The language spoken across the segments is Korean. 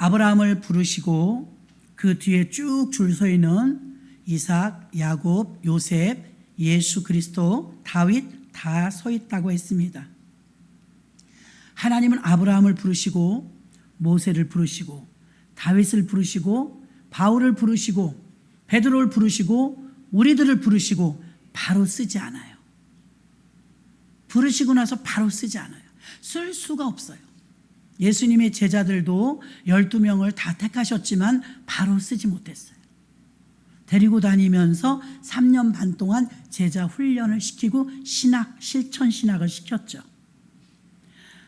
아브라함을 부르시고 그 뒤에 쭉 줄 서 있는 이삭, 야곱, 요셉, 예수 그리스도, 다윗 다 서 있다고 했습니다. 하나님은 아브라함을 부르시고 모세를 부르시고 다윗을 부르시고 바울을 부르시고 베드로를 부르시고 우리들을 부르시고 바로 쓰지 않아요. 부르시고 나서 바로 쓰지 않아요. 쓸 수가 없어요. 예수님의 제자들도 12명을 다 택하셨지만 바로 쓰지 못했어요. 데리고 다니면서 3년 반 동안 제자 훈련을 시키고 실천 신학을 시켰죠.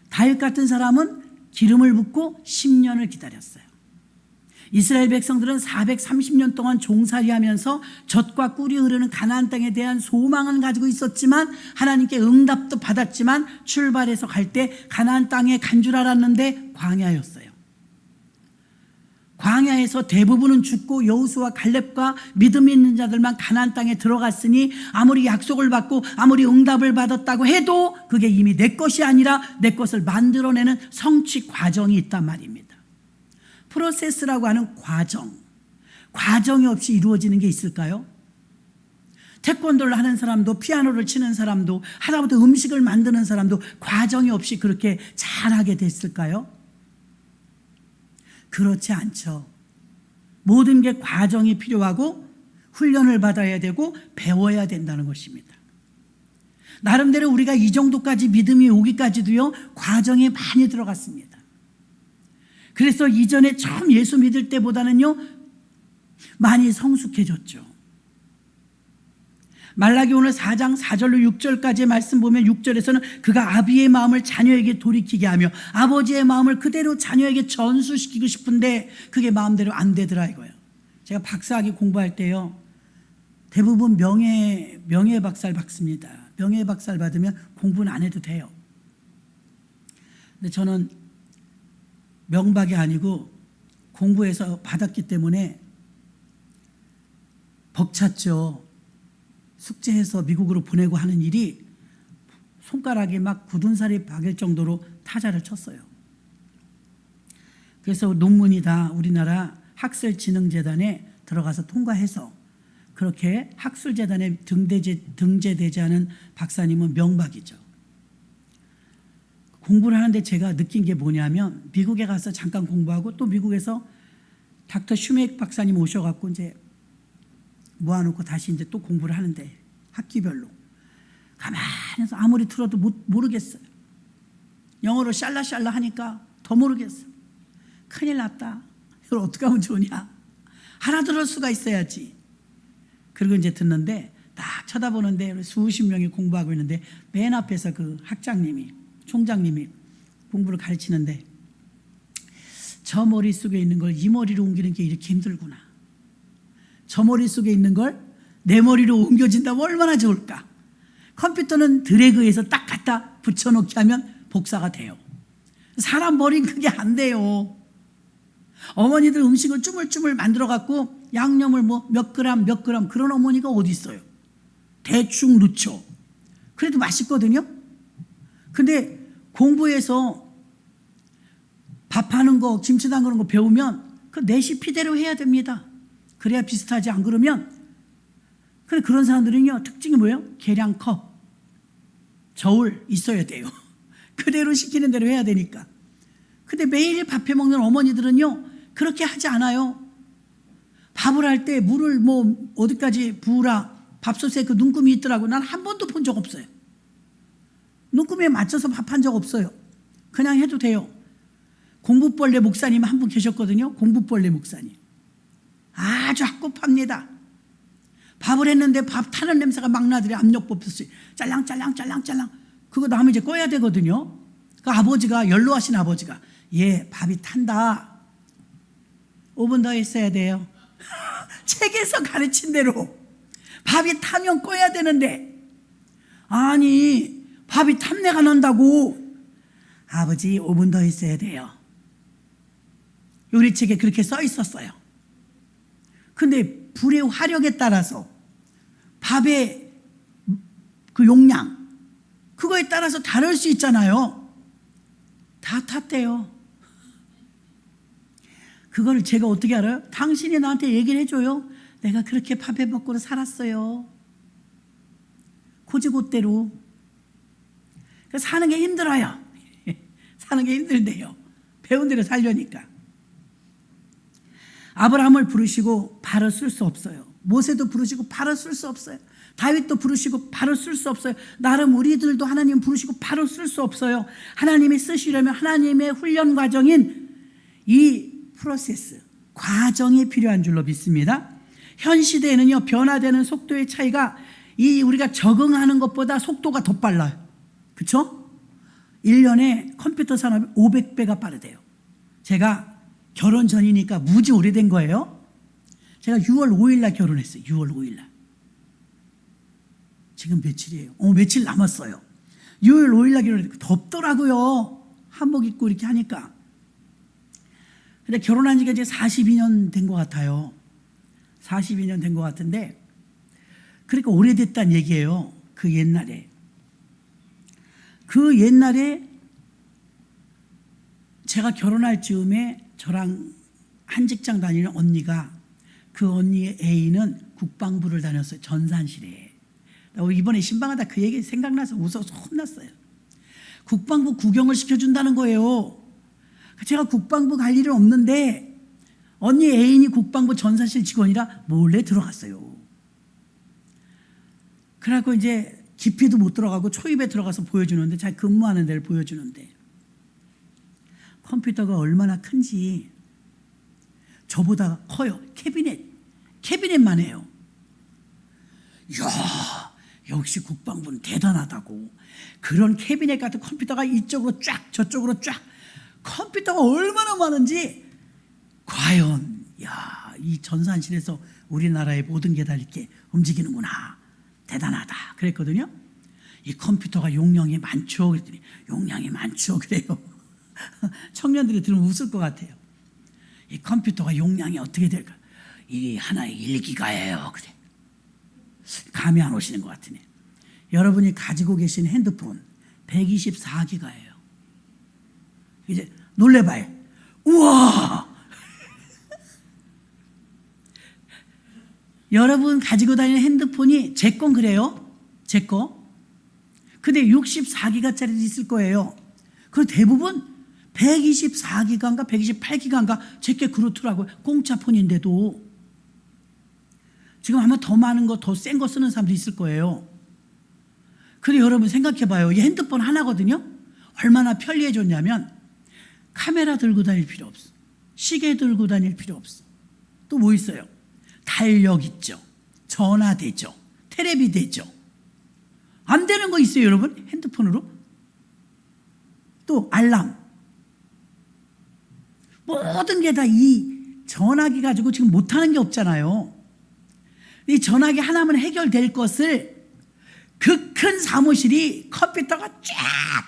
다윗 같은 사람은 기름을 붓고 10년을 기다렸어요. 이스라엘 백성들은 430년 동안 종살이하면서 젖과 꿀이 흐르는 가나안 땅에 대한 소망은 가지고 있었지만 하나님께 응답도 받았지만 출발해서 갈 때 가나안 땅에 간 줄 알았는데 광야였어요. 광야에서 대부분은 죽고 여호수아 갈렙과 믿음 있는 자들만 가나안 땅에 들어갔으니 아무리 약속을 받고 아무리 응답을 받았다고 해도 그게 이미 내 것이 아니라 내 것을 만들어내는 성취 과정이 있단 말입니다. 프로세스라고 하는 과정이 없이 이루어지는 게 있을까요? 태권도를 하는 사람도 피아노를 치는 사람도 하다못해 음식을 만드는 사람도 과정이 없이 그렇게 잘하게 됐을까요? 그렇지 않죠. 모든 게 과정이 필요하고 훈련을 받아야 되고 배워야 된다는 것입니다. 나름대로 우리가 이 정도까지 믿음이 오기까지도요 과정이 많이 들어갔습니다. 그래서 이전에 처음 예수 믿을 때보다는요 많이 성숙해졌죠. 말라기 오늘 4장 4절로 6절까지의 말씀 보면 6절에서는 그가 아비의 마음을 자녀에게 돌이키게 하며 아버지의 마음을 그대로 자녀에게 전수시키고 싶은데 그게 마음대로 안 되더라 이거예요. 제가 박사학위 공부할 때요 대부분 명예 박사를 받습니다. 명예 박사를 받으면 공부는 안 해도 돼요. 근데 저는 명박이 아니고 공부해서 받았기 때문에 벅찼죠. 숙제해서 미국으로 보내고 하는 일이 손가락이 막 굳은 살이 박일 정도로 타자를 쳤어요. 그래서 논문이 다 우리나라 학술진흥재단에 들어가서 통과해서 그렇게 학술재단에 등재되지 않은 박사님은 명박이죠. 공부를 하는데 제가 느낀 게 뭐냐면 미국에 가서 잠깐 공부하고 또 미국에서 닥터 슈맥 박사님 오셔갖고 이제 모아놓고 다시 이제 또 공부를 하는데 학기별로 가만히 해서 아무리 들어도 모르겠어요. 영어로 샬라샬라 하니까 더 모르겠어요. 큰일 났다. 이걸 어떻게 하면 좋으냐. 알아들을 수가 있어야지. 그리고 이제 듣는데 딱 쳐다보는데 수십 명이 공부하고 있는데 맨 앞에서 그 총장님이 공부를 가르치는데 저 머릿속에 있는 걸 이 머리로 옮기는 게 이렇게 힘들구나. 저 머릿속에 있는 걸 내 머리로 옮겨진다면 얼마나 좋을까. 컴퓨터는 드래그해서 딱 갖다 붙여놓기 하면 복사가 돼요. 사람 머리는 그게 안 돼요. 어머니들 음식을 쭈물쭈물 만들어갖고 양념을 뭐 몇 그램 그런 어머니가 어디 있어요. 대충 넣죠. 그래도 맛있거든요. 근데 공부해서 밥하는 거 김치 담그는 거 배우면 그 레시피대로 해야 됩니다. 그래야 비슷하지. 안 그러면 근데 그런 사람들은요 특징이 뭐예요? 계량컵 저울 있어야 돼요. 그대로 시키는 대로 해야 되니까. 근데 매일 밥해 먹는 어머니들은요 그렇게 하지 않아요. 밥을 할 때 물을 뭐 어디까지 부으라 밥솥에 그 눈금이 있더라고. 난 한 번도 본 적 없어요. 눈금에 맞춰서 밥한 적 없어요. 그냥 해도 돼요. 공부벌레 목사님 한 분 계셨거든요. 공부벌레 목사님 아주 학급합니다. 밥을 했는데 밥 타는 냄새가 막 나더래. 압력밥 썼어요. 짤랑 그거 나면 이제 꺼야 되거든요. 그 아버지가 연로하신 아버지가 예 밥이 탄다. 5분 더 있어야 돼요. 책에서 가르친 대로 밥이 타면 꺼야 되는데 아니 밥이 탐내가 난다고. 아버지 5분 더 있어야 돼요. 요리책에 그렇게 써 있었어요. 근데 불의 화력에 따라서 밥의 그 용량 그거에 따라서 다를 수 있잖아요. 다 탔대요. 그걸 제가 어떻게 알아요? 당신이 나한테 얘기를 해줘요. 내가 그렇게 밥해 먹고 살았어요. 고지고대로. 사는 게 힘들어요. 사는 게 힘들대요. 배운 대로 살려니까. 아브라함을 부르시고 바로 쓸 수 없어요. 모세도 부르시고 바로 쓸 수 없어요. 다윗도 부르시고 바로 쓸 수 없어요. 나름 우리들도 하나님 부르시고 바로 쓸 수 없어요. 하나님이 쓰시려면 하나님의 훈련 과정인 이 프로세스, 과정이 필요한 줄로 믿습니다. 현 시대에는요, 변화되는 속도의 차이가 이 우리가 적응하는 것보다 속도가 더 빨라요. 그렇죠? 1년에 컴퓨터 산업이 500배가 빠르대요. 제가 결혼 전이니까 무지 오래된 거예요. 제가 6월 5일 날 결혼했어요. 6월 5일 날. 지금 며칠이에요? 며칠 남았어요. 6월 5일 날 결혼했어요. 덥더라고요. 한복 입고 이렇게 하니까. 근데 결혼한 지가 이제 42년 된 것 같아요. 42년 된 것 같은데, 그러니까 오래됐다는 얘기예요. 그 옛날에. 그 옛날에 제가 결혼할 즈음에 저랑 한 직장 다니는 언니가, 그 언니의 애인은 국방부를 다녔어요. 전산실에. 이번에 신방하다 그 얘기 생각나서 웃어서 혼났어요. 국방부 구경을 시켜준다는 거예요. 제가 국방부 갈 일은 없는데 언니 애인이 국방부 전산실 직원이라 몰래 들어갔어요. 그래갖고 이제 깊이도 못 들어가고 초입에 들어가서 보여주는데, 자기 근무하는 데를 보여주는데, 컴퓨터가 얼마나 큰지 저보다 커요. 캐비넷만 해요. 이야, 역시 국방부는 대단하다고. 그런 캐비넷 같은 컴퓨터가 이쪽으로 쫙 저쪽으로 쫙, 컴퓨터가 얼마나 많은지, 과연 야, 이 전산실에서 우리나라의 모든 게 다 이렇게 움직이는구나, 대단하다 그랬거든요. 이 컴퓨터가 용량이 많죠 그랬더니 용량이 많죠 그래요. 청년들이 들으면 웃을 것 같아요. 이 컴퓨터가 용량이 어떻게 될까? 이 하나에 1기가예요 그래. 감이 안 오시는 것 같으네. 여러분이 가지고 계신 핸드폰 124기가예요. 이제 놀래봐요. 우와! 여러분 가지고 다니는 핸드폰이, 제 건 그래요. 제 거. 근데 64기가짜리 있을 거예요. 그리고 대부분 124기가인가 128기가인가 제게 그렇더라고요. 공짜 폰인데도. 지금 아마 더 많은 거, 더 센 거 쓰는 사람도 있을 거예요. 그리고 여러분 생각해봐요. 이 핸드폰 하나거든요. 얼마나 편리해졌냐면, 카메라 들고 다닐 필요 없어. 시계 들고 다닐 필요 없어. 또 뭐 있어요? 달력 있죠. 전화 되죠. 테레비 되죠. 안 되는 거 있어요, 여러분? 핸드폰으로. 또 알람. 모든 게 다 이 전화기 가지고 지금 못하는 게 없잖아요. 이 전화기 하나면 해결될 것을, 그 큰 사무실이 컴퓨터가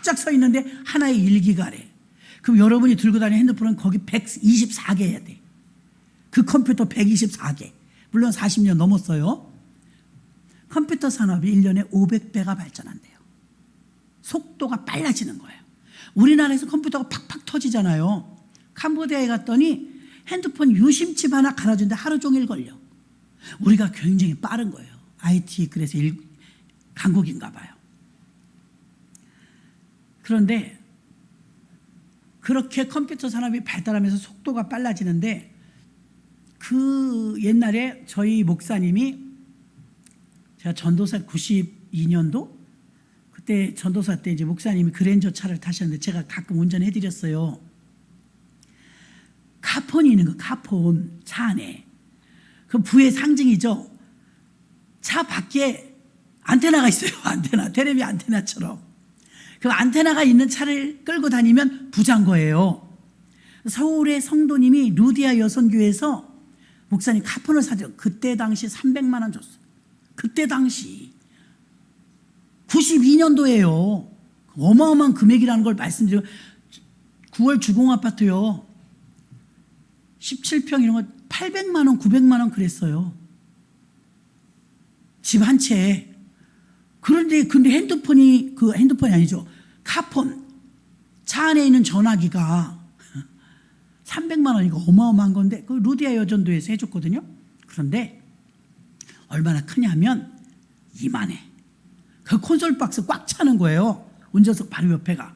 쫙쫙 서 있는데 하나에 1기가래. 그럼 여러분이 들고 다니는 핸드폰은 거기 124개 해야 돼. 그 컴퓨터 124개. 물론 40년 넘었어요. 컴퓨터 산업이 1년에 500배가 발전한대요. 속도가 빨라지는 거예요. 우리나라에서 컴퓨터가 팍팍 터지잖아요. 캄보디아에 갔더니 핸드폰 유심칩 하나 갈아주는데 하루 종일 걸려. 우리가 굉장히 빠른 거예요. IT 그래서 강국인가 봐요. 그런데 그렇게 컴퓨터 산업이 발달하면서 속도가 빨라지는데, 그 옛날에 저희 목사님이, 제가 전도사 92년도 그때 전도사 때 이제 목사님이 그랜저 차를 타셨는데 제가 가끔 운전해 드렸어요. 카폰이 있는 거, 카폰 차 안에. 그 부의 상징이죠. 차 밖에 안테나가 있어요. 안테나, 테레비 안테나처럼. 그 안테나가 있는 차를 끌고 다니면 부자인 거예요. 서울의 성도님이 루디아 여선교회에서 목사님 카폰을 사줘. 그때 당시 300만 원 줬어요. 그때 당시 92년도예요. 어마어마한 금액이라는 걸 말씀드려요. 9월 주공아파트요. 17평 이런 거 800만 원, 900만 원 그랬어요. 집 한 채. 그런데 근데 핸드폰이, 그 핸드폰이 아니죠. 카폰. 차 안에 있는 전화기가 300만 원, 이거 어마어마한 건데 그 루디아 여전도에서 해줬거든요. 그런데 얼마나 크냐면 이만해. 그 콘솔 박스 꽉 차는 거예요. 운전석 바로 옆에가.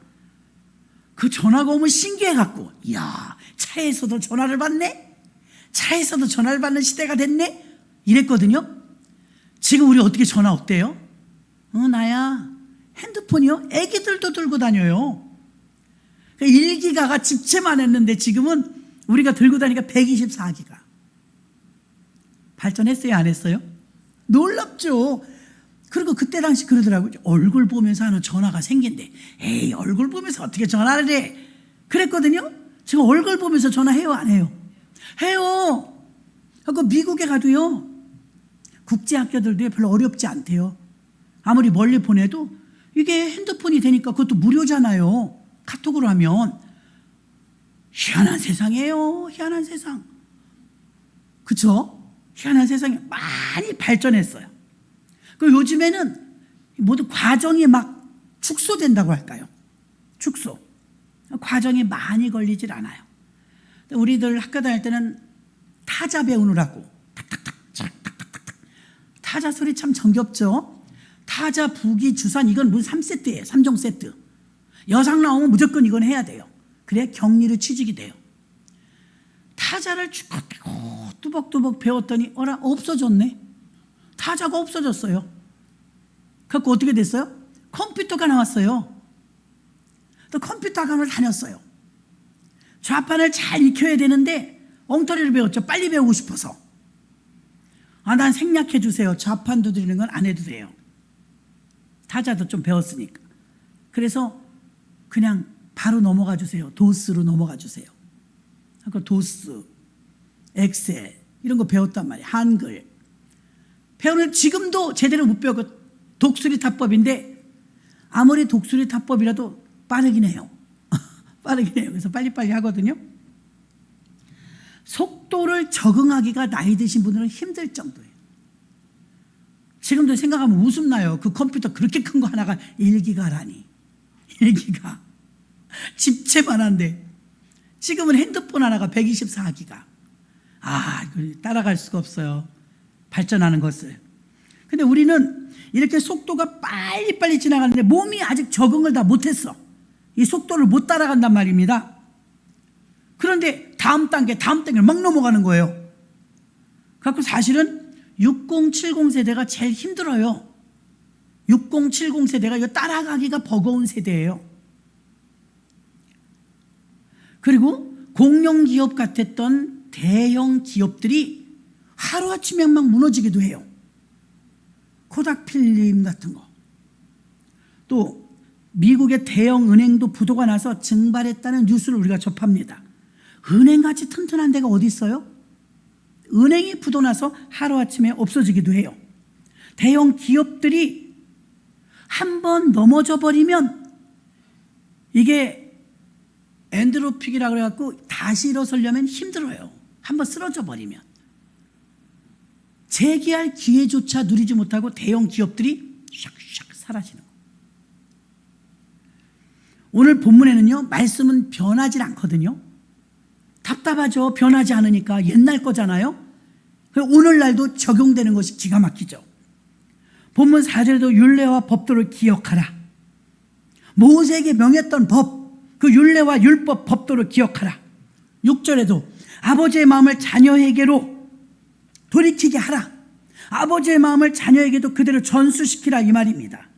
그 전화가 오면 신기해갖고, 이야, 차에서도 전화를 받네? 차에서도 전화를 받는 시대가 됐네? 이랬거든요. 지금 우리 어떻게 전화 없대요? 나야. 핸드폰이요? 애기들도 들고 다녀요. 1기가가 집채만 했는데 지금은 우리가 들고 다니까 124기가. 발전했어요, 안 했어요? 놀랍죠? 그리고 그때 당시 그러더라고요. 얼굴 보면서 하는 전화가 생긴대. 에이, 얼굴 보면서 어떻게 전화를 해? 그랬거든요. 지금 얼굴 보면서 전화해요, 안 해요? 해요. 그 미국에 가도요, 국제학교들도 별로 어렵지 않대요. 아무리 멀리 보내도 이게 핸드폰이 되니까 그것도 무료잖아요. 카톡으로 하면. 희한한 세상이에요. 희한한 세상. 그쵸? 희한한 세상이 많이 발전했어요. 그 요즘에는 모두 과정이 막 축소된다고 할까요? 축소. 과정이 많이 걸리질 않아요. 우리들 학교 다닐 때는 타자 배우느라고 탁탁탁 탁탁탁탁 타자 소리 참 정겹죠? 타자, 부기, 주산 이건 무슨 3세트예요. 3종 세트. 여상 나오면 무조건 이건 해야 돼요. 그래야 격리로 취직이 돼요. 타자를 뚜벅뚜벅 배웠더니 어라 없어졌네. 타자가 없어졌어요. 그래서 어떻게 됐어요? 컴퓨터가 나왔어요. 또 컴퓨터 학원을 다녔어요. 좌판을 잘 익혀야 되는데 엉터리를 배웠죠. 빨리 배우고 싶어서. 난 생략해 주세요. 좌판 두드리는 건 안 해도 돼요. 타자도 좀 배웠으니까. 그래서 그냥 바로 넘어가 주세요. 도스로 넘어가 주세요. 그 도스, 엑셀 이런 거 배웠단 말이에요. 한글. 배우는 지금도 제대로 못 배우고 독수리 타법인데 아무리 독수리 타법이라도 빠르긴 해요. 빠르긴 해요. 그래서 빨리빨리 하거든요. 속도를 적응하기가 나이 드신 분들은 힘들 정도예요. 지금도 생각하면 웃음 나요. 그 컴퓨터 그렇게 큰 거 하나가 1기가라니. 1기가. 집채만 한데 지금은 핸드폰 하나가 124기가. 이걸 따라갈 수가 없어요. 발전하는 것을. 근데 우리는 이렇게 속도가 빨리빨리 지나가는데 몸이 아직 적응을 다 못했어. 이 속도를 못 따라간단 말입니다. 그런데 다음 단계를 막 넘어가는 거예요. 그래서 사실은 6070 세대가 제일 힘들어요. 6070 세대가 이거 따라가기가 버거운 세대예요. 그리고 공룡 기업 같았던 대형 기업들이 하루아침에 막 무너지기도 해요. 코닥 필름 같은 거. 또 미국의 대형 은행도 부도가 나서 증발했다는 뉴스를 우리가 접합니다. 은행같이 튼튼한 데가 어디 있어요? 은행이 부도 나서 하루아침에 없어지기도 해요. 대형 기업들이 한번 넘어져 버리면 이게 엔드로픽이라고 해갖고 다시 일어서려면 힘들어요. 한번 쓰러져 버리면. 재기할 기회조차 누리지 못하고 대형 기업들이 샥샥 사라지는 거예요. 오늘 본문에는요, 말씀은 변하지 않거든요. 답답하죠. 변하지 않으니까. 옛날 거잖아요. 오늘날도 적용되는 것이 기가 막히죠. 본문 4절에도 율례와 법도를 기억하라. 모세에게 명했던 법, 그 율례와 율법, 법도를 기억하라. 6절에도 아버지의 마음을 자녀에게로 돌이키게 하라. 아버지의 마음을 자녀에게도 그대로 전수시키라, 이 말입니다.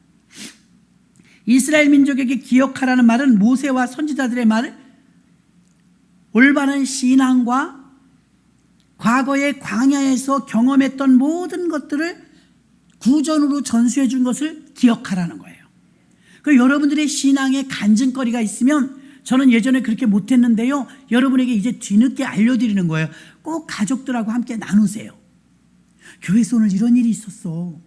이스라엘 민족에게 기억하라는 말은 모세와 선지자들의 말을 올바른 신앙과 과거의 광야에서 경험했던 모든 것들을 구전으로 전수해 준 것을 기억하라는 거예요. 그 여러분들의 신앙에 간증거리가 있으면, 저는 예전에 그렇게 못했는데요, 여러분에게 이제 뒤늦게 알려드리는 거예요. 꼭 가족들하고 함께 나누세요. 교회에서 오늘 이런 일이 있었어.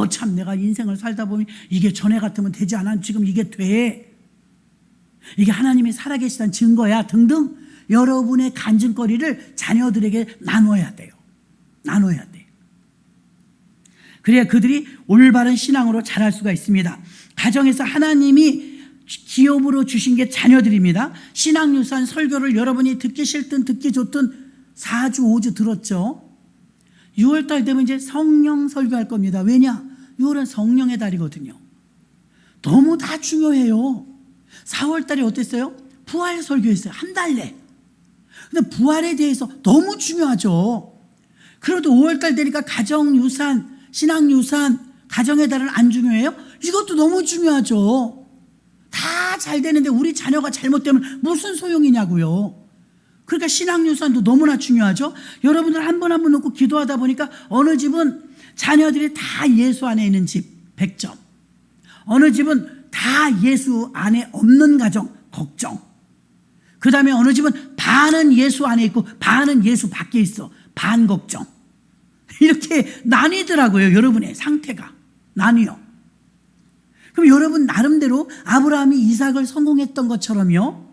참 내가 인생을 살다 보면 이게 전에 같으면 되지 않아. 지금 이게 돼. 이게 하나님이 살아계시다는 증거야 등등 여러분의 간증거리를 자녀들에게 나눠야 돼요. 나눠야 돼. 그래야 그들이 올바른 신앙으로 자랄 수가 있습니다. 가정에서 하나님이 기업으로 주신 게 자녀들입니다. 신앙유산 설교를 여러분이 듣기 싫든 듣기 좋든 4주 5주 들었죠. 6월달 되면 이제 성령 설교할 겁니다. 왜냐? 6월은 성령의 달이거든요. 너무 다 중요해요. 4월달에 어땠어요? 부활 설교했어요. 한 달 내. 근데 부활에 대해서 너무 중요하죠. 그래도 5월달 되니까 가정유산, 신앙유산, 가정의 달은 안 중요해요? 이것도 너무 중요하죠. 다 잘 되는데 우리 자녀가 잘못되면 무슨 소용이냐고요. 그러니까 신앙유산도 너무나 중요하죠. 여러분들 한 번 한 번 놓고 기도하다 보니까 어느 집은 자녀들이 다 예수 안에 있는 집 100점, 어느 집은 다 예수 안에 없는 가정 걱정, 그 다음에 어느 집은 반은 예수 안에 있고 반은 예수 밖에 있어 반 걱정. 이렇게 나뉘더라고요. 여러분의 상태가 나뉘어. 그럼 여러분 나름대로 아브라함이 이삭을 성공했던 것처럼요,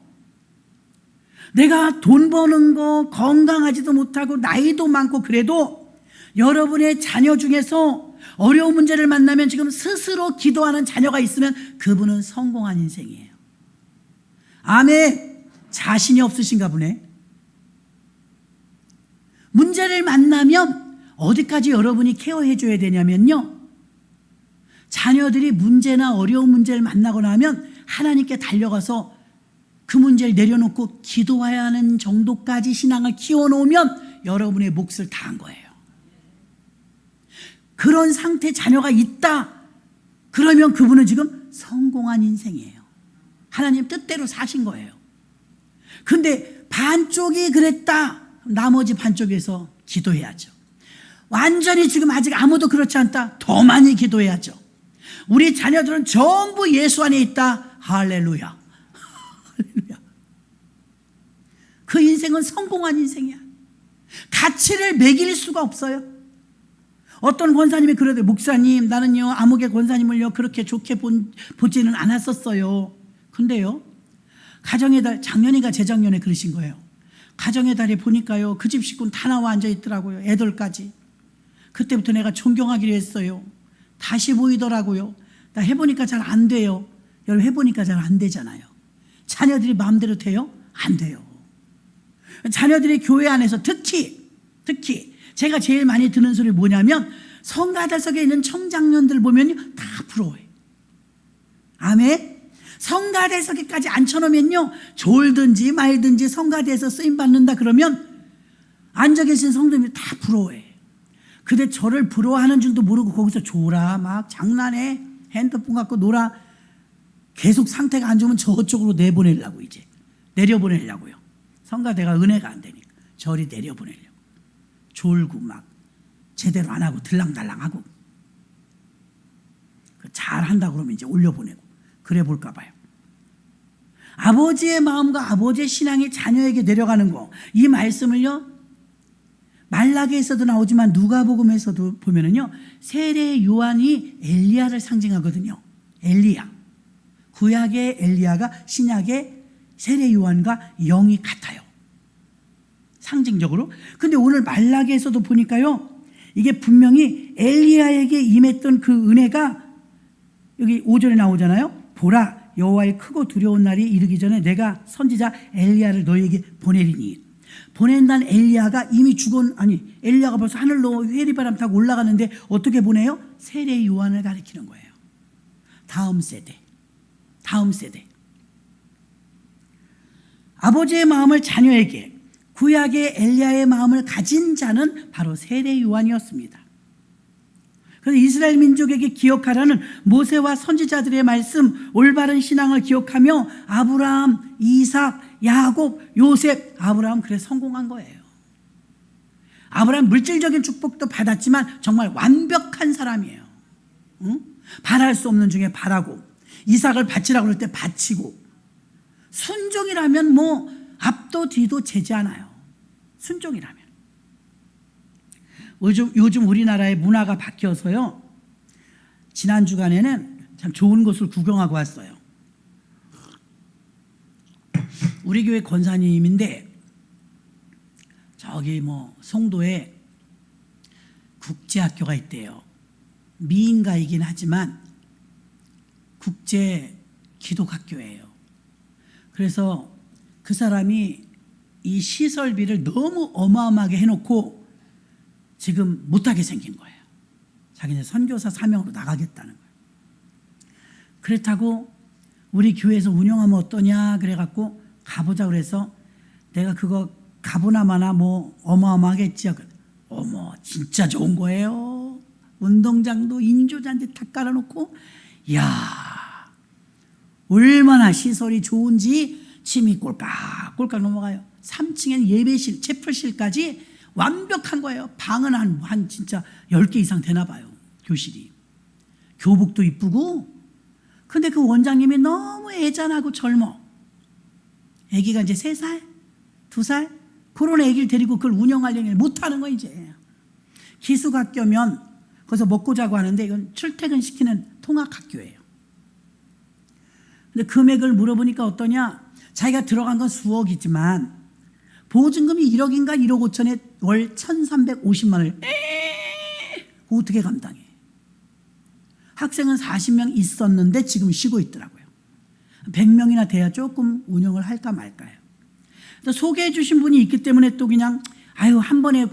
내가 돈 버는 거 건강하지도 못하고 나이도 많고 그래도 여러분의 자녀 중에서 어려운 문제를 만나면 지금 스스로 기도하는 자녀가 있으면 그분은 성공한 인생이에요. 아멘. 자신이 없으신가 보네. 문제를 만나면 어디까지 여러분이 케어해 줘야 되냐면요, 자녀들이 문제나 어려운 문제를 만나고 나면 하나님께 달려가서 그 문제를 내려놓고 기도해야 하는 정도까지 신앙을 키워놓으면 여러분의 몫을 다한 거예요. 그런 상태 자녀가 있다 그러면 그분은 지금 성공한 인생이에요. 하나님 뜻대로 사신 거예요. 근데 반쪽이 그랬다, 나머지 반쪽에서 기도해야죠. 완전히 지금 아직 아무도 그렇지 않다, 더 많이 기도해야죠. 우리 자녀들은 전부 예수 안에 있다, 할렐루야. 할렐루야. 그 인생은 성공한 인생이야. 가치를 매길 수가 없어요. 어떤 권사님이 그러더라고요. 목사님, 나는요 아무개 권사님을요 그렇게 좋게 보지는 않았었어요. 근데요, 가정의 달, 작년인가 재작년에 그러신 거예요. 가정의 달에 보니까요 그 집 식구는 다 나와 앉아 있더라고요. 애들까지. 그때부터 내가 존경하기로 했어요. 다시 보이더라고요. 나 해보니까 잘 안 돼요. 여러분 해보니까 잘 안 되잖아요. 자녀들이 마음대로 돼요? 안 돼요. 자녀들이 교회 안에서 특히 제가 제일 많이 듣는 소리 뭐냐면, 성가대석에 있는 청장년들 보면요 다 부러워요. 아멘. 성가대석에까지 앉혀놓으면요 졸든지 말든지 성가대에서 쓰임받는다 그러면 앉아 계신 성도님이 다 부러워해. 근데 저를 부러워하는 줄도 모르고 거기서 졸아, 막 장난해, 핸드폰 갖고 놀아. 계속 상태가 안 좋으면 저쪽으로 내보내려고, 이제 내려보내려고요. 성가대가 은혜가 안 되니까 저리 내려보내려고. 졸고 막 제대로 안 하고 들랑달랑하고, 잘한다고 그러면 이제 올려보내고 그래 볼까 봐요. 아버지의 마음과 아버지의 신앙이 자녀에게 내려가는 거, 이 말씀을요 말라기에서도 나오지만 누가복음에서도 보면은요 세례 요한이 엘리야를 상징하거든요. 엘리야, 구약의 엘리야가 신약의 세례 요한과 영이 같아요, 상징적으로. 근데 오늘 말라기에서도 보니까요 이게 분명히 엘리야에게 임했던 그 은혜가 여기 5절에 나오잖아요. 보라, 여호와의 크고 두려운 날이 이르기 전에 내가 선지자 엘리야를 너에게 보내리니. 보낸다는 엘리야가 이미 엘리야가 벌써 하늘로 회리바람 타고 올라가는데 어떻게 보내요? 세례 요한을 가리키는 거예요. 다음 세대. 아버지의 마음을 자녀에게, 구약의 엘리야의 마음을 가진 자는 바로 세례 요한이었습니다. 그래서 이스라엘 민족에게 기억하라는 모세와 선지자들의 말씀, 올바른 신앙을 기억하며 아브라함, 이삭, 야곱, 요셉, 아브라함 그래 성공한 거예요. 아브라함 물질적인 축복도 받았지만 정말 완벽한 사람이에요. 응? 바랄 수 없는 중에 바라고, 이삭을 바치라고 그럴 때 바치고, 순종이라면 뭐 앞도 뒤도 재지 않아요. 순종이라면. 요즘 우리나라의 문화가 바뀌어서요, 지난 주간에는 참 좋은 곳을 구경하고 왔어요. 우리 교회 권사님인데 저기 뭐 송도에 국제학교가 있대요. 미인가이긴 하지만 국제 기독학교예요. 그래서 그 사람이 이 시설비를 너무 어마어마하게 해놓고 지금 못하게 생긴 거예요. 자기네 선교사 사명으로 나가겠다는 거예요. 그렇다고 우리 교회에서 운영하면 어떠냐 그래갖고 가보자 그래서 내가 그거 가보나 마나 뭐 어마어마하겠지. 어머 진짜 좋은 거예요. 운동장도 인조잔디 다 깔아놓고 이야 얼마나 시설이 좋은지 침이 꼴깍꼴깍 넘어가요. 3층엔 예배실, 채플실까지 완벽한 거예요. 방은 한 진짜 10개 이상 되나 봐요. 교실이. 교복도 이쁘고. 근데 그 원장님이 너무 애잔하고 젊어. 애기가 이제 3살, 2살? 그런 애기를 데리고 그걸 운영하려니 못하는 거 이제. 기숙학교면 거기서 먹고 자고 하는데 이건 출퇴근시키는 통학학교예요. 근데 금액을 물어보니까 어떠냐? 자기가 들어간 건 수억이지만 보증금이 1억인가 1억 5천에 월 1,350만 원을 그거 어떻게 감당해? 학생은 40명 있었는데 지금 쉬고 있더라고요. 100명이나 돼야 조금 운영을 할까 말까요. 소개해 주신 분이 있기 때문에 또 그냥 아유 한 번에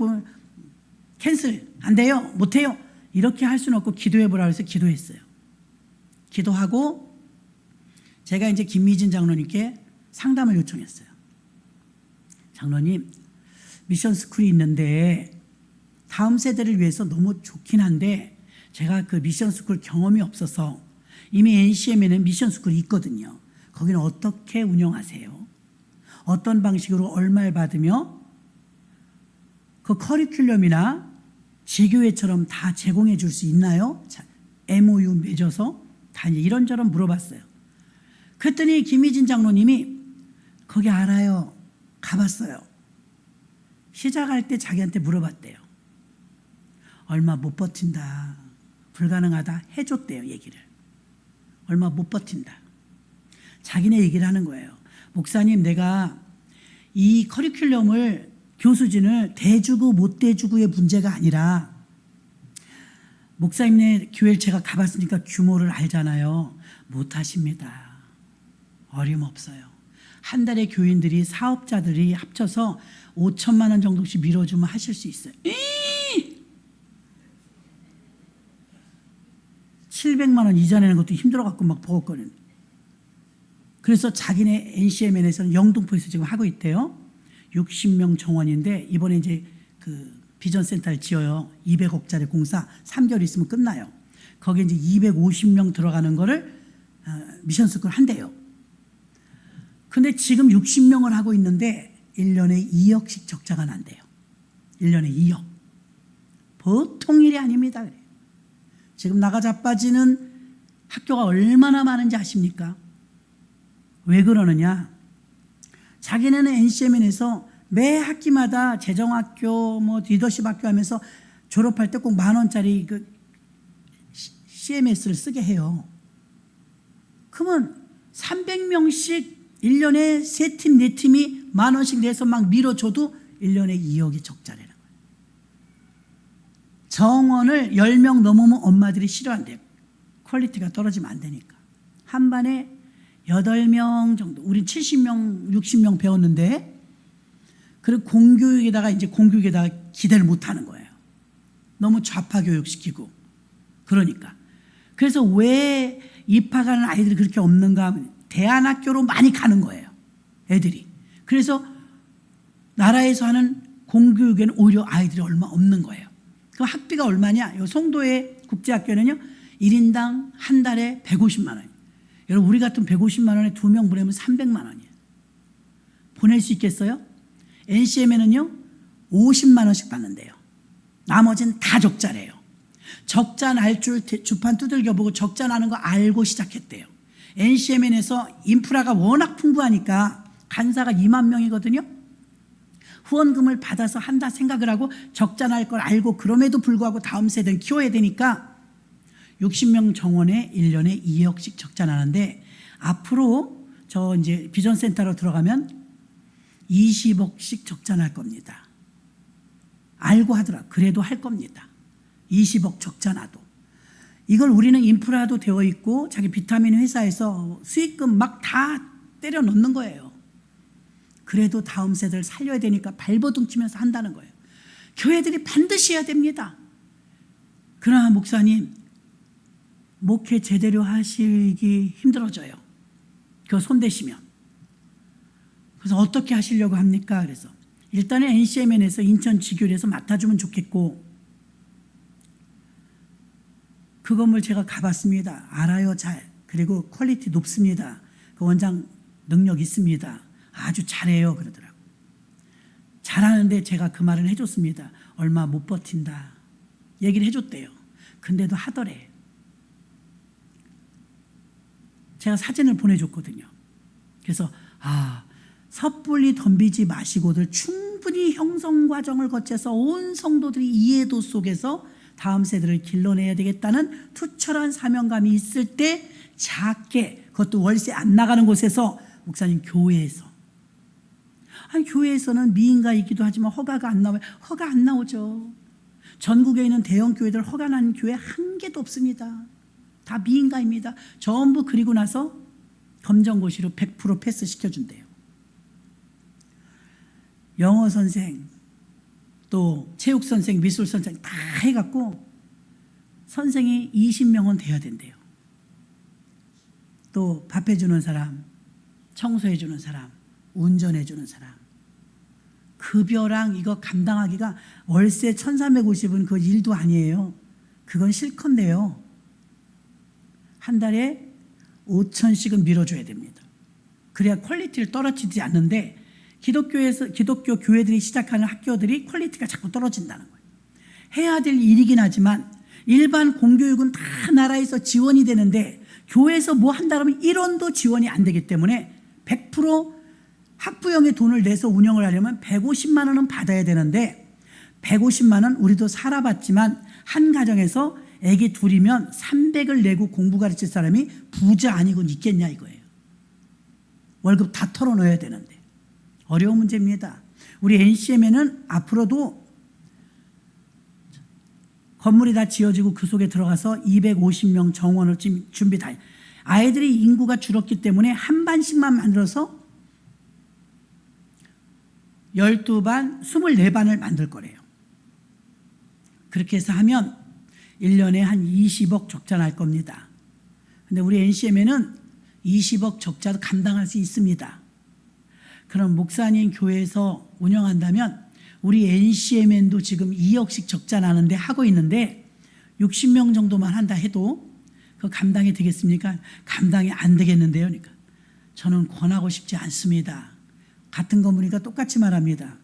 캔슬 안 돼요 못해요 이렇게 할 수는 없고 기도해 보라 해서 기도했어요. 기도하고 제가 이제 김미진 장로님께 상담을 요청했어요. 장로님 미션 스쿨이 있는데 다음 세대를 위해서 너무 좋긴 한데 제가 그 미션 스쿨 경험이 없어서 이미 NCM에는 미션 스쿨이 있거든요. 거기는 어떻게 운영하세요? 어떤 방식으로 얼마를 받으며 그 커리큘럼이나 지교회처럼 다 제공해 줄 수 있나요? MOU 맺어서 다 이런저런 물어봤어요. 그랬더니 김희진 장로님이 거기 알아요. 가봤어요. 시작할 때 자기한테 물어봤대요. 얼마 못 버틴다. 불가능하다. 해줬대요. 얘기를. 얼마 못 버틴다. 자기네 얘기를 하는 거예요. 목사님 내가 이 커리큘럼을 교수진을 대주고 못 대주고의 문제가 아니라 목사님네 교회를 제가 가봤으니까 규모를 알잖아요. 못하십니다. 어림없어요. 한 달에 교인들이 사업자들이 합쳐서 5천만 원 정도씩 밀어주면 하실 수 있어요. 700만 원 이자 내는 것도 힘들어갖고 막 버겁거든. 그래서 자기네 NCMN에서는 영등포에서 지금 하고 있대요. 60명 정원인데 이번에 이제 그 비전센터를 지어요. 200억짜리 공사 3개월 있으면 끝나요. 거기에 이제 250명 들어가는 거를 미션스쿨 한대요. 근데 지금 60명을 하고 있는데 1년에 2억씩 적자가 난대요. 1년에 2억. 보통 일이 아닙니다. 지금 나가 자빠지는 학교가 얼마나 많은지 아십니까? 왜 그러느냐? 자기네는 NCMN에서 매 학기마다 재정학교, 리더십 학교 하면서 졸업할 때 꼭 10,000원짜리 그 CMS를 쓰게 해요. 그러면 300명씩 1년에 3팀, 4팀이 10,000원씩 내서 막 밀어줘도 1년에 2억이 적자라는 거예요. 정원을 10명 넘으면 엄마들이 싫어한대요. 퀄리티가 떨어지면 안 되니까. 한 반에 8명 정도, 우린 70명, 60명 배웠는데, 그리고 공교육에다가 기대를 못 하는 거예요. 너무 좌파 교육시키고. 그러니까. 그래서 왜 입학하는 아이들이 그렇게 없는가 하면 대안학교로 많이 가는 거예요. 애들이. 그래서 나라에서 하는 공교육에는 오히려 아이들이 얼마 없는 거예요. 그럼 학비가 얼마냐? 요 송도의 국제학교는요, 1인당 한 달에 150만 원이에요. 여러분, 우리 같은 150만 원에 2명 보내면 300만 원이에요. 보낼 수 있겠어요? NCM에는요, 50만 원씩 받는데요. 나머지는 다 적자래요. 적자 날 줄 주판 두들겨보고 적자 나는 거 알고 시작했대요. NCMN에서 인프라가 워낙 풍부하니까 간사가 2만 명이거든요. 후원금을 받아서 한다 생각을 하고 적자 날 걸 알고 그럼에도 불구하고 다음 세대는 키워야 되니까 60명 정원에 1년에 2억씩 적자 나는데 앞으로 저 이제 비전센터로 들어가면 20억씩 적자 날 겁니다. 알고 하더라. 그래도 할 겁니다. 20억 적자 나도. 이걸 우리는 인프라도 되어 있고 자기 비타민 회사에서 수익금 막 다 때려 넣는 거예요. 그래도 다음 세대를 살려야 되니까 발버둥 치면서 한다는 거예요. 교회들이 반드시 해야 됩니다. 그러나 목사님, 목회 제대로 하시기 힘들어져요. 그거 손대시면. 그래서 어떻게 하시려고 합니까? 그래서 일단은 NCMN에서 인천 지교에서 맡아주면 좋겠고, 그 건물 제가 가봤습니다. 알아요, 잘. 그리고 퀄리티 높습니다. 그 원장 능력 있습니다. 아주 잘해요, 그러더라고요. 잘하는데 제가 그 말을 해줬습니다. 얼마 못 버틴다 얘기를 해줬대요. 근데도 하더래. 제가 사진을 보내줬거든요. 그래서 섣불리 덤비지 마시고들 충분히 형성 과정을 거쳐서 온 성도들이 이해도 속에서 다음 세대를 길러내야 되겠다는 투철한 사명감이 있을 때 작게, 그것도 월세 안 나가는 곳에서, 목사님 교회에서, 교회에서는 미인가이기도 하지만 허가가 안 나와요. 허가 안 나오죠. 전국에 있는 대형 교회들 허가 난 교회 한 개도 없습니다. 다 미인가입니다. 전부 그리고 나서 검정고시로 100% 패스 시켜준대요. 영어 선생, 또 체육 선생, 미술 선생 다 해갖고 선생이 20명은 돼야 된대요. 또 밥해주는 사람, 청소해주는 사람, 운전해주는 사람. 급여랑 이거 감당하기가, 월세 1,350은 그 일도 아니에요. 그건 실컷내요. 한 달에 5,000씩은 밀어줘야 됩니다. 그래야 퀄리티를 떨어지지 않는데, 기독교 교회들이 시작하는 학교들이 퀄리티가 자꾸 떨어진다는 거예요. 해야 될 일이긴 하지만 일반 공교육은 다 나라에서 지원이 되는데, 교회에서 뭐 한다면 1원도 지원이 안 되기 때문에 100% 학부형의 돈을 내서 운영을 하려면 150만 원은 받아야 되는데, 150만 원 우리도 살아봤지만 한 가정에서 애기 둘이면 300을 내고 공부 가르칠 사람이 부자 아니고 있겠냐 이거예요. 월급 다 털어넣어야 되는데. 어려운 문제입니다. 우리 NCM에는 앞으로도 건물이 다 지어지고 그 속에 들어가서 250명 정원을 준비 다 해요. 아이들이 인구가 줄었기 때문에 한 반씩만 만들어서 12반, 24반을 만들 거래요. 그렇게 해서 하면 1년에 한 20억 적자 날 겁니다. 근데 우리 NCM에는 20억 적자도 감당할 수 있습니다. 그럼 목사님 교회에서 운영한다면 우리 NCMN도 지금 2억씩 적자 나는데 하고 있는데 60명 정도만 한다 해도 그 감당이 되겠습니까? 감당이 안 되겠는데요. 그러니까 저는 권하고 싶지 않습니다. 같은 건물이니까 똑같이 말합니다.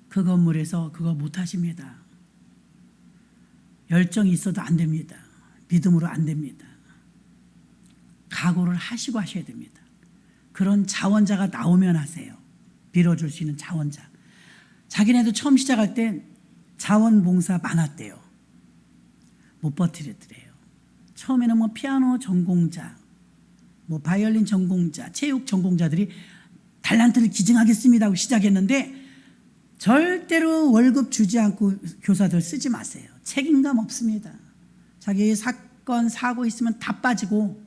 그 건물에서 그거 못 하십니다. 열정이 있어도 안 됩니다. 믿음으로 안 됩니다. 각오를 하시고 하셔야 됩니다. 그런 자원자가 나오면 하세요. 빌어줄 수 있는 자원자. 자기네도 처음 시작할 땐 자원봉사 많았대요. 못 버티랬더래요. 처음에는 뭐 피아노 전공자, 뭐 바이올린 전공자, 체육 전공자들이 달란트를 기증하겠습니다 하고 시작했는데, 절대로 월급 주지 않고 교사들 쓰지 마세요. 책임감 없습니다. 자기 사건 사고 있으면 다 빠지고,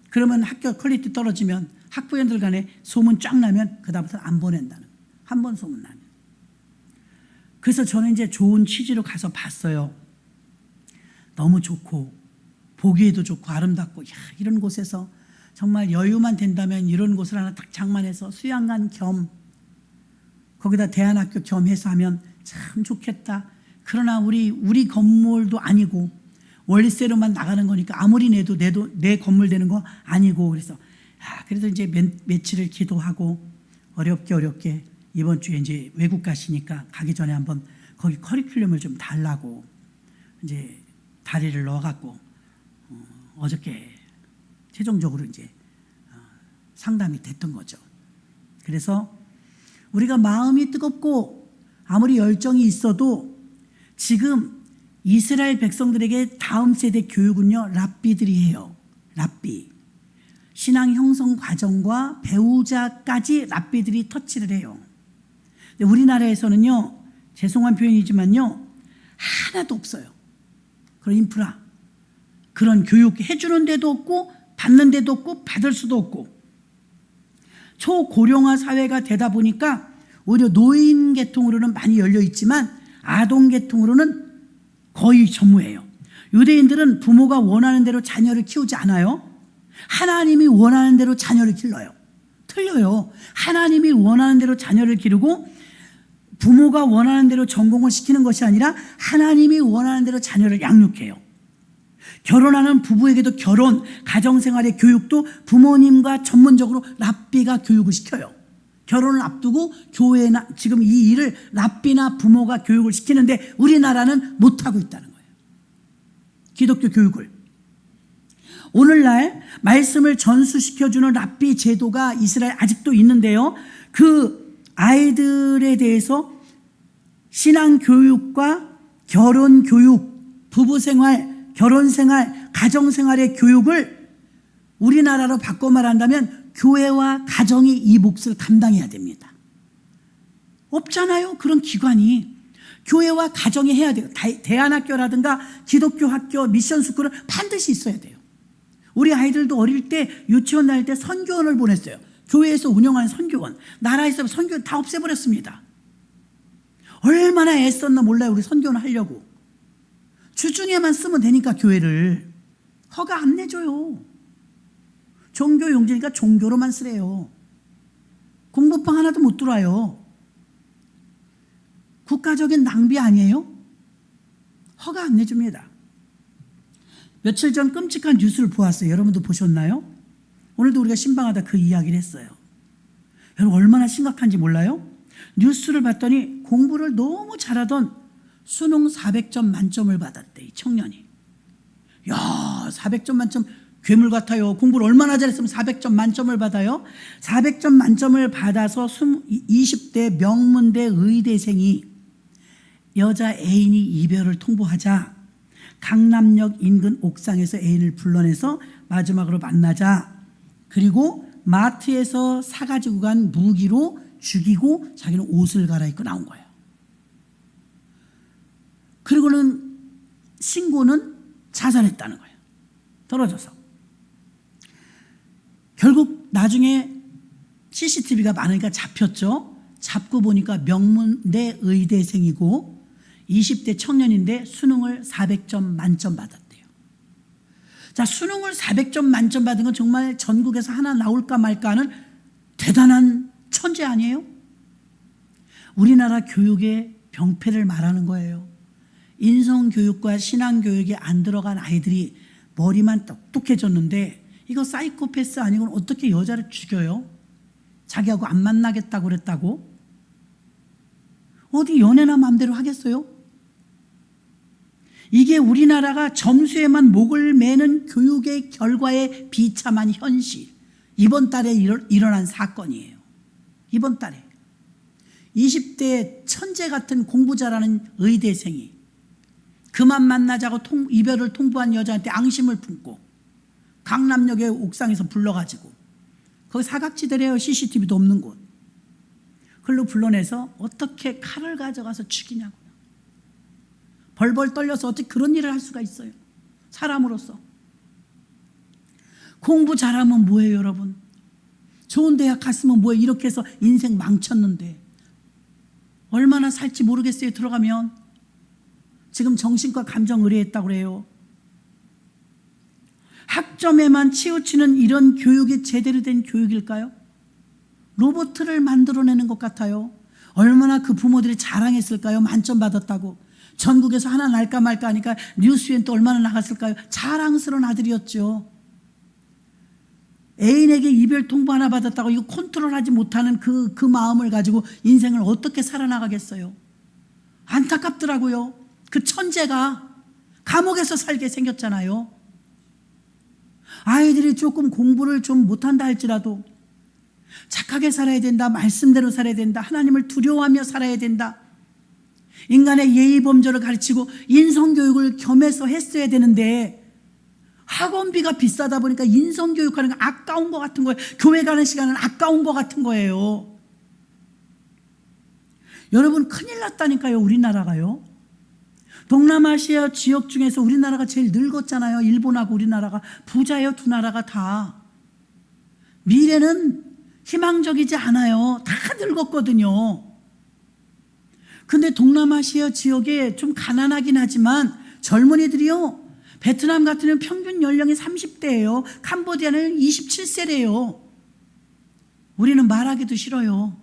그러면 학교 퀄리티 떨어지면 학부형들 간에 소문 쫙 나면 그다음부터 안 보낸다는 거예요. 한 번 소문 나면. 그래서 저는 이제 좋은 취지로 가서 봤어요. 너무 좋고 보기에도 좋고 아름답고, 이런 곳에서 정말 여유만 된다면 이런 곳을 하나 딱 장만해서 수양관 겸 거기다 대안학교 겸 해서 하면 참 좋겠다. 그러나 우리 건물도 아니고 월세로만 나가는 거니까 아무리 내도 내 건물 되는 거 아니고, 그래서 이제 며칠을 기도하고 어렵게 이번 주에 이제 외국 가시니까 가기 전에 한번 거기 커리큘럼을 좀 달라고 이제 다리를 넣어갖고 어저께 최종적으로 이제 상담이 됐던 거죠. 그래서 우리가 마음이 뜨겁고 아무리 열정이 있어도 지금 이스라엘 백성들에게 다음 세대 교육은요, 랍비들이 해요. 랍비. 신앙 형성 과정과 배우자까지 랍비들이 터치를 해요. 근데 우리나라에서는요, 죄송한 표현이지만요, 하나도 없어요. 그런 인프라. 그런 교육 해주는 데도 없고 받는 데도 없고 받을 수도 없고 초고령화 사회가 되다 보니까 오히려 노인 계통으로는 많이 열려 있지만 아동 계통으로는 거의 전무해요. 유대인들은 부모가 원하는 대로 자녀를 키우지 않아요. 하나님이 원하는 대로 자녀를 길러요. 틀려요. 하나님이 원하는 대로 자녀를 기르고 부모가 원하는 대로 전공을 시키는 것이 아니라 하나님이 원하는 대로 자녀를 양육해요. 결혼하는 부부에게도 결혼, 가정생활의 교육도 부모님과 전문적으로 랍비가 교육을 시켜요. 결혼을 앞두고 교회나 지금 이 일을 랍비나 부모가 교육을 시키는데 우리나라는 못하고 있다는 거예요. 기독교 교육을. 오늘날 말씀을 전수시켜주는 랍비 제도가 이스라엘 아직도 있는데요. 그 아이들에 대해서 신앙교육과 결혼교육, 부부생활, 결혼생활, 가정생활의 교육을 우리나라로 바꿔 말한다면 교회와 가정이 이 몫을 감당해야 됩니다. 없잖아요. 그런 기관이. 교회와 가정이 해야 돼요. 대안학교라든가 기독교 학교, 미션 스쿨은 반드시 있어야 돼요. 우리 아이들도 어릴 때 유치원 다닐 때 선교원을 보냈어요. 교회에서 운영하는 선교원. 나라에서 선교원 다 없애버렸습니다. 얼마나 애썼나 몰라요. 우리 선교원 하려고. 주중에만 쓰면 되니까 교회를. 허가 안 내줘요. 종교 용지니까 종교로만 쓰래요. 공부방 하나도 못 들어와요. 국가적인 낭비 아니에요? 허가 안 내줍니다. 며칠 전 끔찍한 뉴스를 보았어요. 여러분도 보셨나요? 오늘도 우리가 신방하다 그 이야기를 했어요. 여러분 얼마나 심각한지 몰라요? 뉴스를 봤더니 공부를 너무 잘하던 수능 400점 만점을 받았대. 이 청년이. 야, 400점 만점 괴물 같아요. 공부를 얼마나 잘했으면 400점 만점을 받아요? 400점 만점을 받아서 20대 명문대 의대생이 여자 애인이 이별을 통보하자 강남역 인근 옥상에서 애인을 불러내서 마지막으로 만나자. 그리고 마트에서 사가지고 간 무기로 죽이고 자기는 옷을 갈아입고 나온 거예요. 그리고는 신고는 자살했다는 거예요. 떨어져서. 결국 나중에 CCTV가 많으니까 잡혔죠. 잡고 보니까 명문대 의대생이고 20대 청년인데 수능을 400점 만점 받았대요. 자, 수능을 400점 만점 받은 건 정말 전국에서 하나 나올까 말까 하는 대단한 천재 아니에요? 우리나라 교육의 병폐를 말하는 거예요. 인성교육과 신앙교육이 안 들어간 아이들이 머리만 똑똑해졌는데 이거 사이코패스 아니고는 어떻게 여자를 죽여요? 자기하고 안 만나겠다고 그랬다고? 어디 연애나 마음대로 하겠어요? 이게 우리나라가 점수에만 목을 매는 교육의 결과의 비참한 현실. 이번 달에 일어난 사건이에요. 이번 달에 20대 천재 같은 공부 잘하는 의대생이 그만 만나자고 이별을 통보한 여자한테 앙심을 품고 강남역의 옥상에서 불러가지고 거기 사각지대래요. CCTV도 없는 곳. 그걸로 불러내서 어떻게 칼을 가져가서 죽이냐고. 벌벌 떨려서 어떻게 그런 일을 할 수가 있어요. 사람으로서. 공부 잘하면 뭐예요, 여러분? 좋은 대학 갔으면 뭐예요? 이렇게 해서 인생 망쳤는데 얼마나 살지 모르겠어요. 들어가면. 지금 정신과 감정 의뢰했다고 그래요. 학점에만 치우치는 이런 교육이 제대로 된 교육일까요? 로봇을 만들어내는 것 같아요. 얼마나 그 부모들이 자랑했을까요? 만점 받았다고. 전국에서 하나 날까 말까 하니까 뉴스엔 또 얼마나 나갔을까요? 자랑스러운 아들이었죠. 애인에게 이별 통보 하나 받았다고 이거 컨트롤하지 못하는 그 마음을 가지고 인생을 어떻게 살아나가겠어요? 안타깝더라고요. 그 천재가 감옥에서 살게 생겼잖아요. 아이들이 조금 공부를 좀 못한다 할지라도 착하게 살아야 된다. 말씀대로 살아야 된다. 하나님을 두려워하며 살아야 된다. 인간의 예의 범절을 가르치고 인성교육을 겸해서 했어야 되는데 학원비가 비싸다 보니까 인성교육하는 거 아까운 것 같은 거예요. 교회 가는 시간은 아까운 것 같은 거예요. 여러분 큰일 났다니까요. 우리나라가요. 동남아시아 지역 중에서 우리나라가 제일 늙었잖아요. 일본하고 우리나라가 부자예요. 두 나라가 다. 미래는 희망적이지 않아요. 다 늙었거든요. 근데 동남아시아 지역에 좀 가난하긴 하지만 젊은이들이요. 베트남 같은 경우는 평균 연령이 30대예요. 캄보디아는 27세래요. 우리는 말하기도 싫어요.